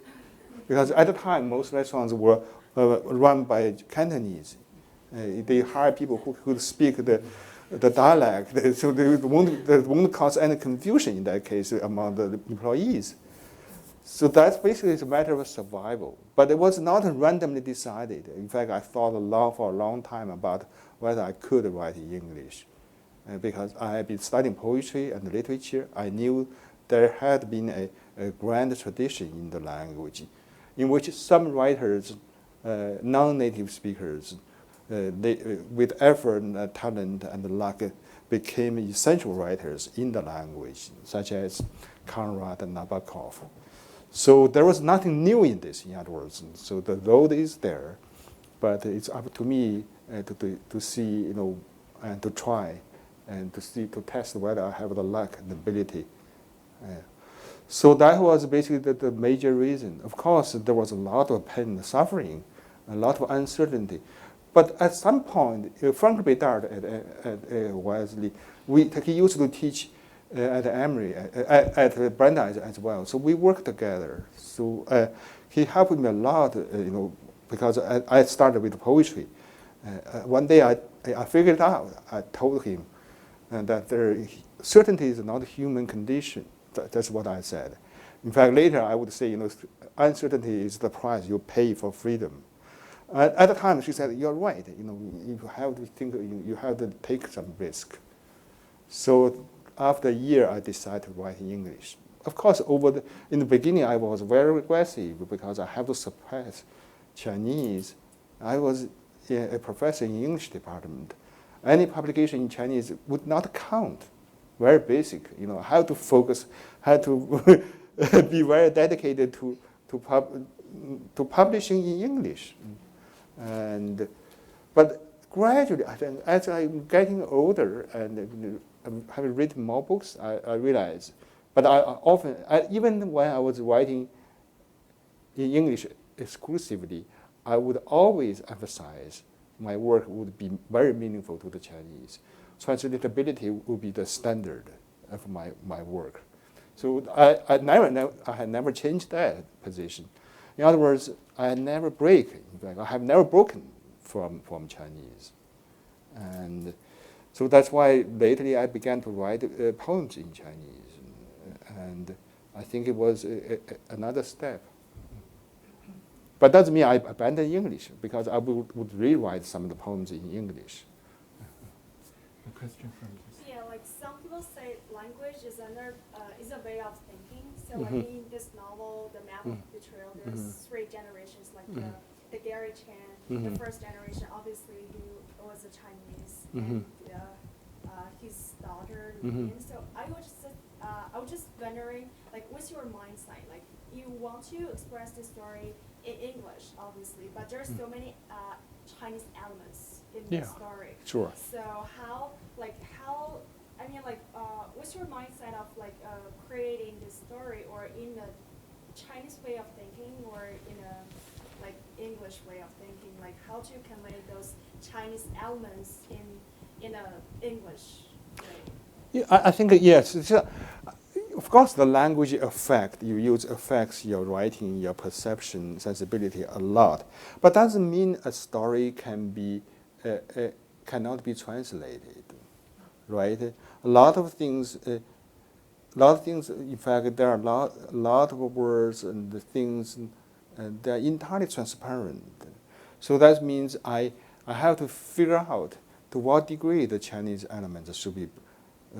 because at the time most restaurants were run by Cantonese. They hire people who could speak the dialect, so there won't cause any confusion in that case among the employees. So that's basically a matter of survival. But it was not randomly decided. In fact, I thought for a long time about whether I could write in English. because I had been studying poetry and literature. I knew there had been a grand tradition in the language in which some writers, non-native speakers, with effort and talent and luck, became essential writers in the language, such as Conrad and Nabokov. So there was nothing new in this, in other words. So the road is there, but it's up to me to see, and to try, and to test whether I have the luck and ability. So that was basically the major reason. Of course, there was a lot of pain and suffering, a lot of uncertainty. But at some point, Frank Bedard at Wellesley, he used to teach at Emory, at Brandeis as well. So we worked together. So he helped me a lot, because I started with poetry. One day I figured out, I told him that certainty is not a human condition. That's what I said. In fact, later I would say, uncertainty is the price you pay for freedom. At the time, she said, "You're right. You have to think. You have to take some risk." So after a year, I decided to write in English. Of course, in the beginning, I was very aggressive because I have to suppress Chinese. I was a professor in the English department. Any publication in Chinese would not count. Very basic, how to focus, how to be very dedicated to publishing in English. But gradually, I think, as I'm getting older and having written more books, I realize. But I often, even when I was writing in English exclusively, I would always emphasize my work would be very meaningful to the Chinese. Translatability would be the standard of my work. So I had never changed that position. In other words, I never break. In fact, I have never broken from Chinese. And so that's why lately I began to write poems in Chinese. And I think it was another step. But doesn't mean I abandoned English, because I would rewrite some of the poems in English. A question from this. Yeah, like some people say language is a way of thinking. So like in this novel, The Map of Betrayal, there's three generations, like the Gary Chan, the first generation, obviously, who was a Chinese, and his daughter, Lin. So I was just wondering, like, what's your mindset? Like, you want to express the story in English, obviously, but there's so many Chinese elements in the story. Sure. So what's your mindset of creating this story, or in a Chinese way of thinking, or in a English way of thinking? Like, how to convey those Chinese elements in a English way? Yeah, I think yes. Of course, the language affects your writing, your perception, sensibility a lot. But doesn't mean a story cannot be translated, right? A lot of things. In fact, there are a lot of words and the things, they are entirely transparent. So that means I have to figure out to what degree the Chinese elements should be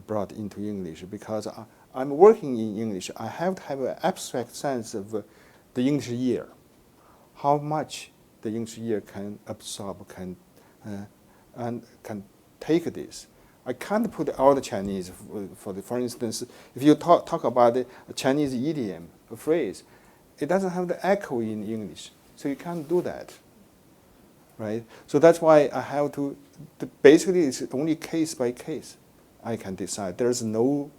brought into English, because I'm working in English. I have to have an abstract sense of the English year, how much the English year can absorb, and can take this. I can't put all the Chinese, for instance, if you talk about a Chinese idiom, a phrase, it doesn't have the echo in English, so you can't do that, right? So that's why I have to, basically it's only case by case I can decide. There's no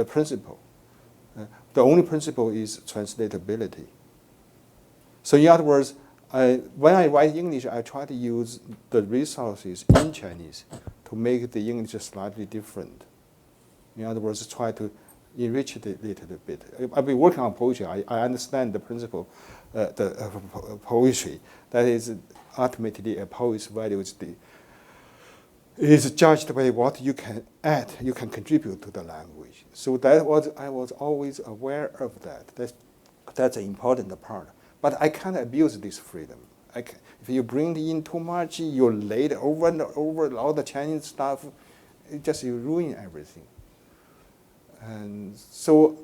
principle. The only principle is translatability. So in other words, when I write English, I try to use the resources in Chinese to make the English slightly different. In other words, try to enrich it a little bit. I've been working on poetry. I understand the principle of poetry. That is, ultimately, a poet's value is judged by what you can add, you can contribute to the language. So I was always aware of that. That's an important part. But I can't abuse this freedom. If you bring in too much, you laid over and over all the Chinese stuff, you ruin everything. And so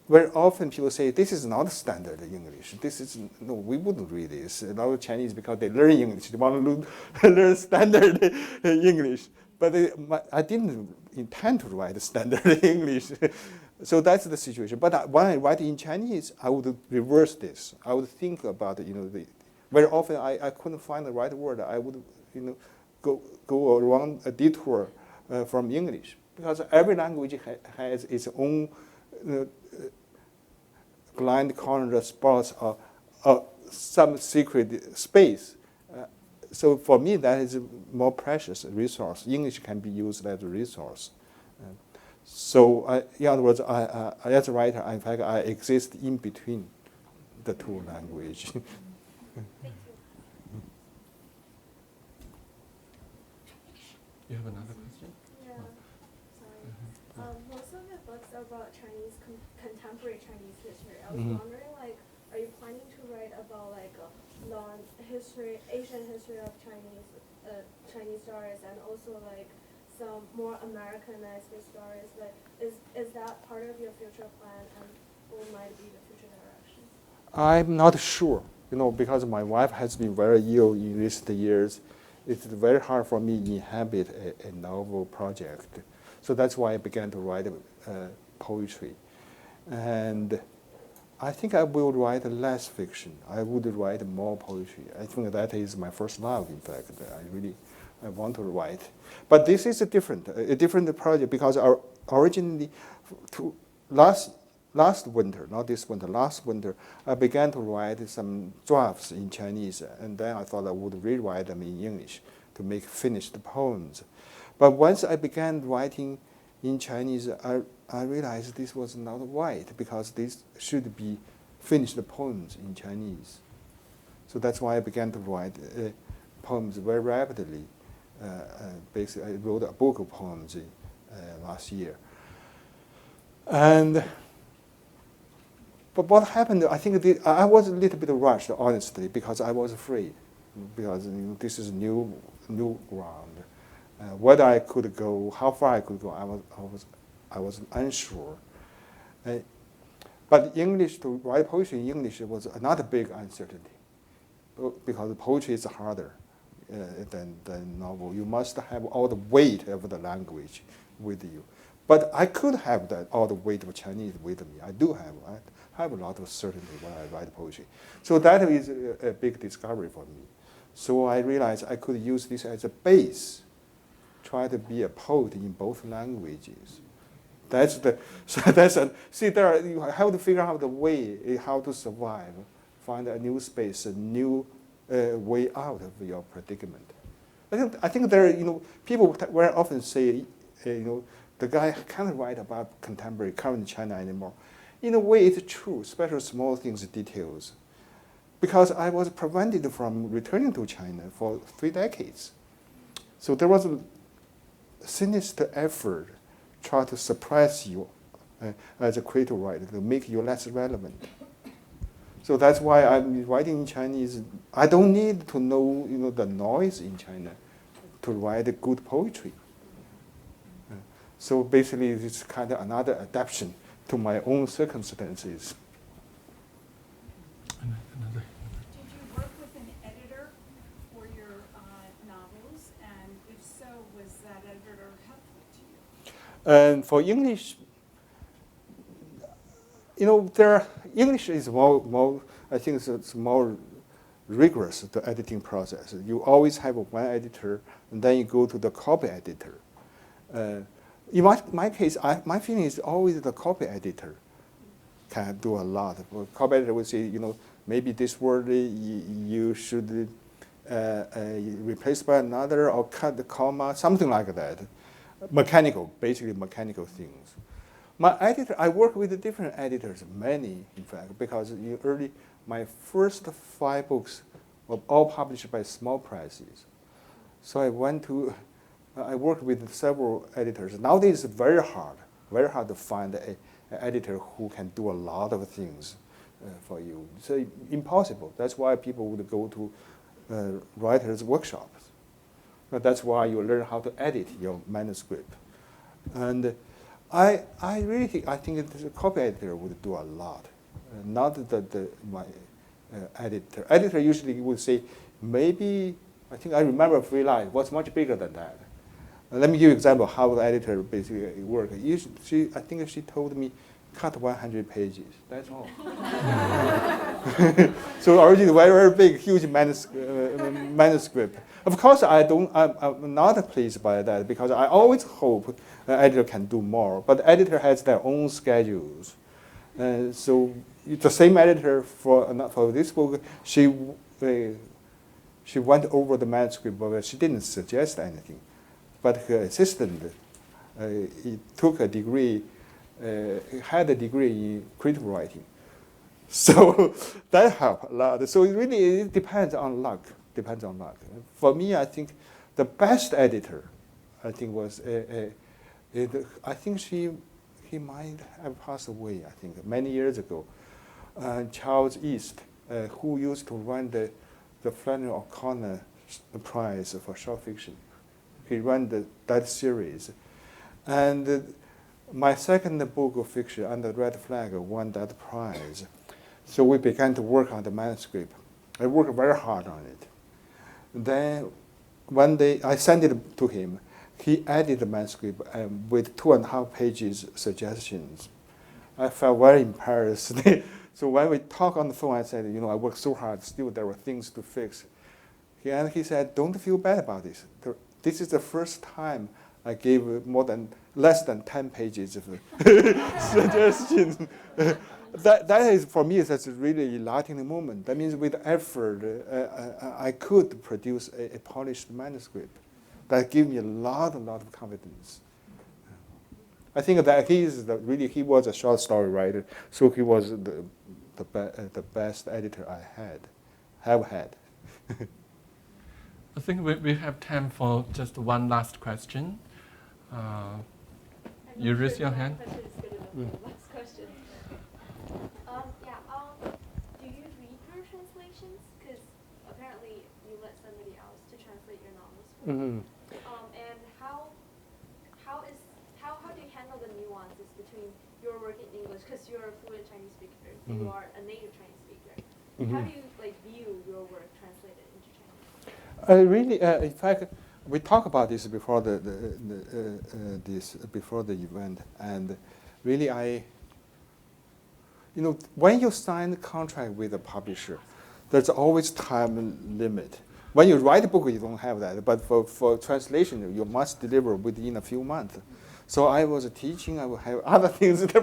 very often people say, this is not standard English. This is, no, we wouldn't read this. A lot of Chinese, because they learn English, they want to learn standard English. But I didn't intend to write standard English. So that's the situation. But when I write in Chinese, I would reverse this. I would think about, very often I couldn't find the right word. I would, go around a detour from English, because every language has its own blind corner spots or some secret space. So for me, that is a more precious resource. English can be used as a resource. So in other words, as a writer, in fact, I exist in between the two languages. You have another question? Yeah, sorry. Most of the books are about contemporary Chinese history. I was wondering, are you planning to write about Asian history of Chinese stories, and also some more Americanized stories? Is that part of your future plan, and what might be the future direction? I'm not sure, because my wife has been very ill in recent years. It's very hard for me to inhabit a novel project. So that's why I began to write poetry. And I think I will write less fiction. I would write more poetry. I think that is my first love, in fact. I want to write. But this is a different project, because originally, last winter, not this winter, last winter, I began to write some drafts in Chinese, and then I thought I would rewrite them in English to make finished poems. But once I began writing in Chinese, I realized this was not right, because these should be finished poems in Chinese. So that's why I began to write poems very rapidly. Basically, I wrote a book of poems last year. But what happened, I think I was a little bit rushed, honestly, because I was afraid, because this is new ground. Whether I could go, how far I could go, I was unsure. But English, to write poetry in English was another big uncertainty, because poetry is harder than novel. You must have all the weight of the language with you. But I could have all the weight of Chinese with me. I do have. I have a lot of certainty when I write poetry. So that is a big discovery for me. So I realized I could use this as a base, try to be a poet in both languages. You have to figure out the way, how to survive, find a new space, a new way out of your predicament. I think there, people very often say, the guy can't write about contemporary current China anymore. In a way, it's true, especially small things, details. Because I was prevented from returning to China for 3 decades. So there was a sinister effort try to suppress you as a creative writer, to make you less relevant. So that's why I'm writing in Chinese. I don't need to know, the noise in China to write good poetry. So basically, it's kind of another adaptation to my own circumstances. Another. Did you work with an editor for your novels? And if so, was that editor helpful to you? And for English, English is more. I think it's more rigorous, the editing process. You always have one editor, and then you go to the copy editor. In my case, my feeling is always the copy editor can do a lot. The copy editor will say, maybe this word you should replace by another, or cut the comma, something like that. Basically mechanical things. My editor, I work with different editors, many in fact, because my first 5 books were all published by small presses. So I worked with several editors. Nowadays it's very hard to find an editor who can do a lot of things for you. It's impossible. That's why people would go to writers' workshops. But that's why you learn how to edit your manuscript. And I think the copy editor would do a lot, not my editor. Editor usually would say, maybe, I think I remember Free Life was much bigger than that. Let me give you an example how the editor basically works. I think she told me, cut 100 pages, that's all. So originally very big, huge manuscript. Of course, I'm not pleased by that because I always hope the editor can do more. But the editor has their own schedules. So the same editor for this book, she went over the manuscript, but she didn't suggest anything. But her assistant he took a degree, had a degree in critical writing. So that helped a lot. So it depends on luck. Depends on luck. For me, I think the best editor, I think was, I think he might have passed away, I think, many years ago. Charles East, who used to run the Flannery O'Connor Prize for short fiction. He ran that series. And my second book of fiction, Under Red Flag, won that prize. So we began to work on the manuscript. I worked very hard on it. Then one day I sent it to him. He edited the manuscript with 2.5 pages suggestions. I felt very embarrassed. So when we talked on the phone, I said, I worked so hard, still there were things to fix. And he said, don't feel bad about this. This is the first time I gave less than 10 pages of suggestions. That is, for me, that's a really enlightening moment. That means with effort, I could produce a polished manuscript. That gave me a lot of confidence. I think that he was a short story writer, so he was the best editor have had. I think we have time for just one last question. You raise your hand. Last question. Do you read your translations? Because apparently you let somebody else to translate your novels. Mm-hmm. And how do you handle the nuances between your work in English, because you're a fluent Chinese speaker, Mm-hmm. you are a native Chinese speaker. Mm-hmm. How do you view your work translated into Chinese? Really, in fact, we talked about this before before the event, and really, when you sign a contract with a publisher, there's always time limit. When you write a book, you don't have that, but for translation, you must deliver within a few months. So I was teaching, I would have other things. It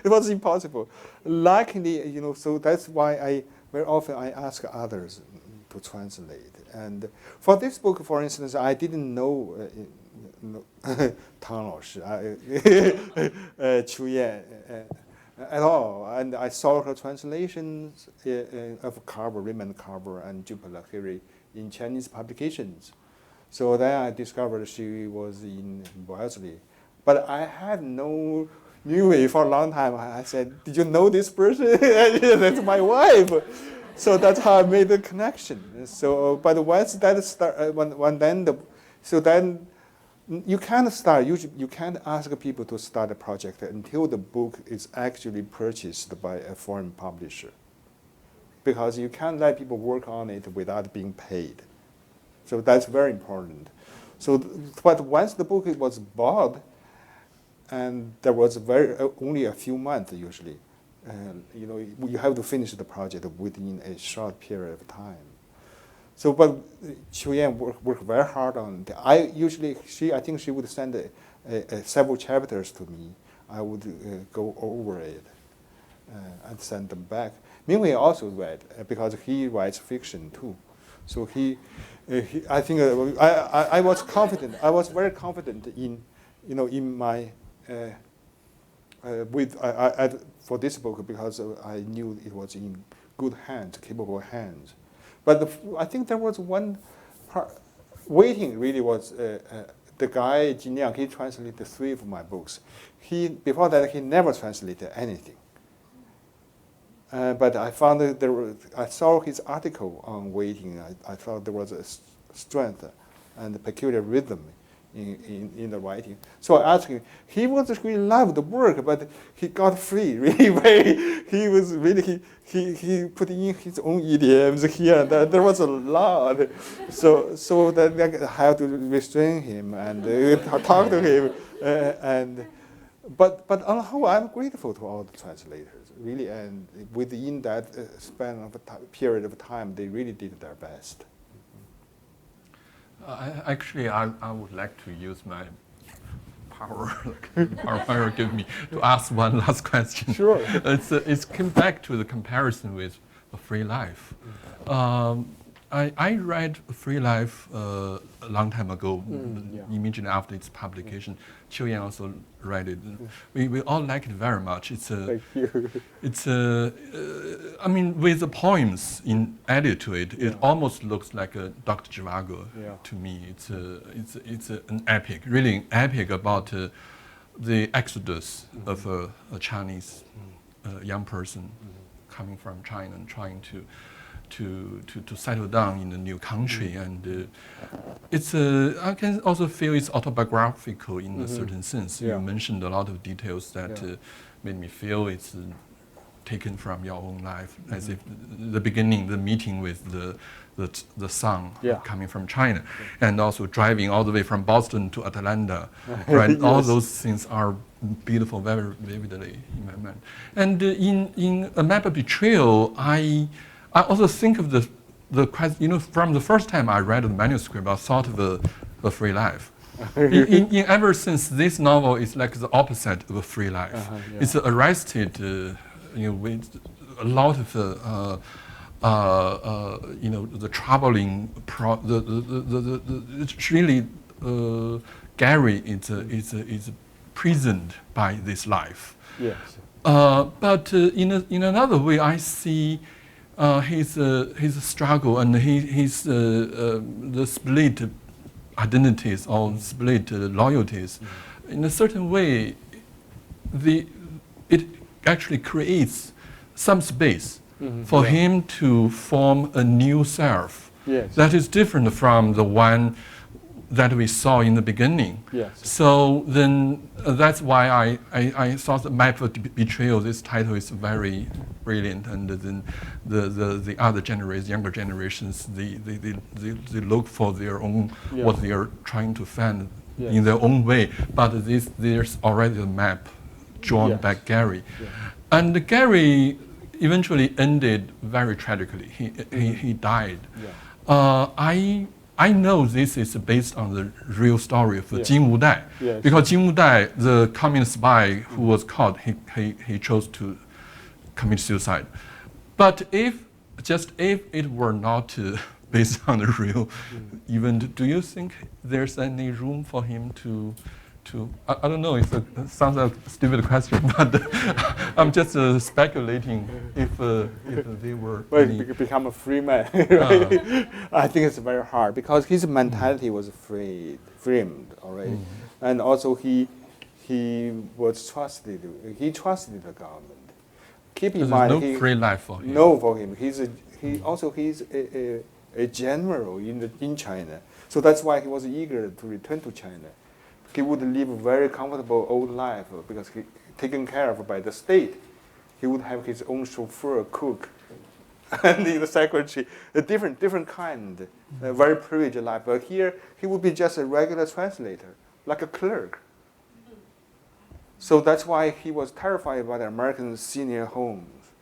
was impossible. Luckily, so that's why very often I ask others to translate. And for this book, for instance, I didn't know Tang Laoshi, Chu Yan at all. And I saw her translations of Raymond Carver and Jupiter Lahiri in Chinese publications. So then I discovered she was in Wellesley. But I had no knew for a long time. I said, "Did you know this person?" That's my wife. So that's how I made the connection. So, but once that then you can't start. You can't ask people to start a project until the book is actually purchased by a foreign publisher, because you can't let people work on it without being paid. So that's very important. So, but once the book was bought, and there was only a few months usually, you have to finish the project within a short period of time. So, but Chu Yan worked very hard on it. I think she would send several chapters to me. I would go over it and send them back. Mingwei also read because he writes fiction too. So I think I was confident. I was very confident in my for this book, because I knew it was in good hands, capable hands. But I think there was one part. Waiting really was the guy Jin Liang. He translated 3 of my books. Before that he never translated anything. But I found that I saw his article on waiting. I thought there was a strength. and the peculiar rhythm in the writing. So I asked him, he was really loved the work, but he got free really very, he was really, he put in his own idioms here, there was a lot. So that I had to restrain him and talk to him. But on the whole, I'm grateful to all the translators, really, and within that span of period of time, they really did their best. Actually, I would like to use my power give me to ask one last question. Sure. It's come back to the comparison with a Free Life. I read Free Life a long time ago, immediately after its publication. Qiu Yan also read it. We all like it very much. Thank you. I mean, with the poems added to it, it almost looks like a Dr. Zhivago to me. It's an epic, really an epic about the exodus of a Chinese young person coming from China and trying to settle down in a new country, and I can also feel it's autobiographical in a certain sense. You mentioned a lot of details that made me feel it's taken from your own life, as if the beginning, the meeting with the son coming from China, and also driving all the way from Boston to Atlanta, right? All those things are beautiful, very vividly in my mind. And in A Map of Betrayal, I also think of the question, from the first time I read the manuscript, I thought of a Free Life. Ever since, this novel is like the opposite of a Free Life. It's arrested, with a lot of the troubling. It's really Gary is prisoned by this life. Yes. But in another way, I see his struggle and the split identities or split loyalties. In a certain way, it actually creates some space for him to form a new self that is different from the one that we saw in the beginning. Yes. So then that's why I thought the Map of Betrayal, this title is very brilliant, and then the other generations, younger generations, they look for their own, what they are trying to find in their own way. But there's already a map drawn by Gary. And Gary eventually ended very tragically. He died. I know this is based on the real story of Jin Wudai, because Jin Wudai, the communist spy who was caught, he chose to commit suicide. But if it were not based on the real event, do you think there's any room for him to I don't know, it sounds like a stupid question, but I'm just speculating if they were become a free man. Right? I think it's very hard because his mentality was framed already, and also he was trusted. He trusted the government. Keep in mind, no free life for him. No, for him. He's a general in China, so that's why he was eager to return to China. He would live a very comfortable old life because he taken care of by the state. He would have his own chauffeur, cook, and in the secretary, a different kind, a very privileged life. But here, he would be just a regular translator, like a clerk. So that's why he was terrified by the American senior homes.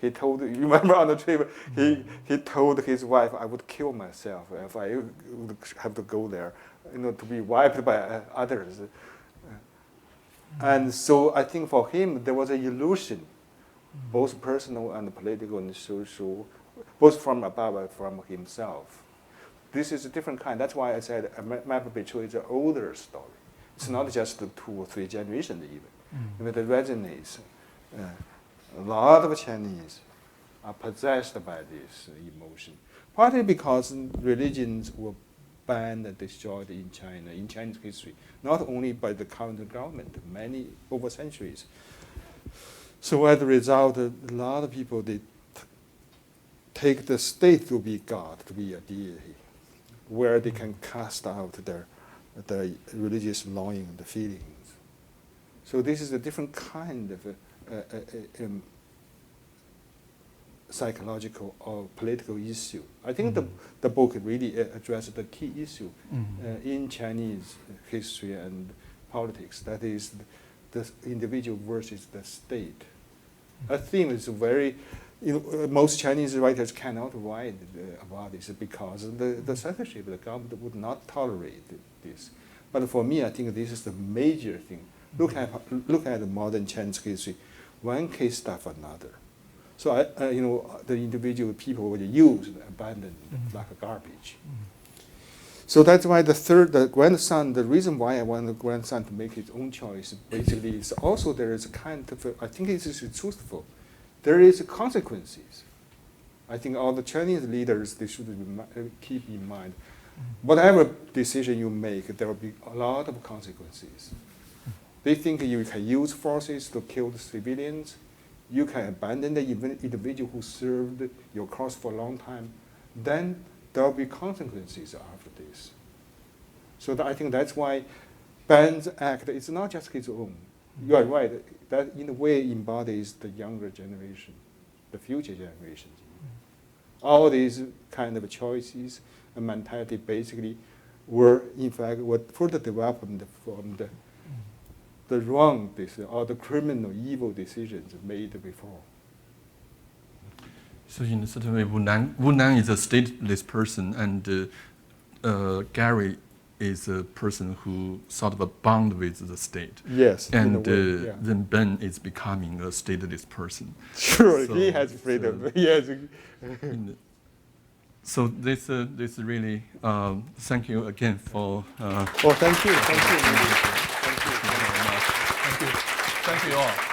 He told, you remember on the trip, he told his wife, I would kill myself if I would have to go there, to be wiped by others. And so I think for him, there was an illusion, both personal and political and social, both from above and from himself. This is a different kind. That's why I said A Map of Betrayal is an older story. It's not just 2 or 3 generations even. It resonates. A lot of Chinese are possessed by this emotion, partly because religions were banned and destroyed in China, in Chinese history, not only by the current government, many over centuries. So as a result, a lot of people, they take the state to be God, to be a deity, where they can cast out the religious longing and the feelings. So this is a different kind of psychological or political issue. I think the book really addresses the key issue in Chinese history and politics. That is the individual versus the state. A theme is very, most Chinese writers cannot write about this because the censorship, the government would not tolerate this. But for me, I think this is the major thing. Look at modern Chinese history, one case after another. So the individual people were used, abandoned like garbage. So that's why the grandson, the reason why I want the grandson to make his own choice, basically, is also there is a kind of, I think it is truthful. There is consequences. I think all the Chinese leaders, they should keep in mind, whatever decision you make, there will be a lot of consequences. They think you can use forces to kill the civilians. You can abandon the individual who served your cause for a long time. Then there will be consequences after this. So I think that's why Ban's act is not just his own. You are right. That in a way embodies the younger generation, the future generations. All these kind of choices and mentality basically were, in fact, what further development from the wrong decision or the criminal evil decisions made before. So in a certain way, Wu Nan is a stateless person, and Gary is a person who sort of a bond with the state. Yes. And then Ben is becoming a stateless person. Sure, So he has freedom. Yes. So this really, thank you again for. Thank you. Thank you. Thank you very much. Thank you all.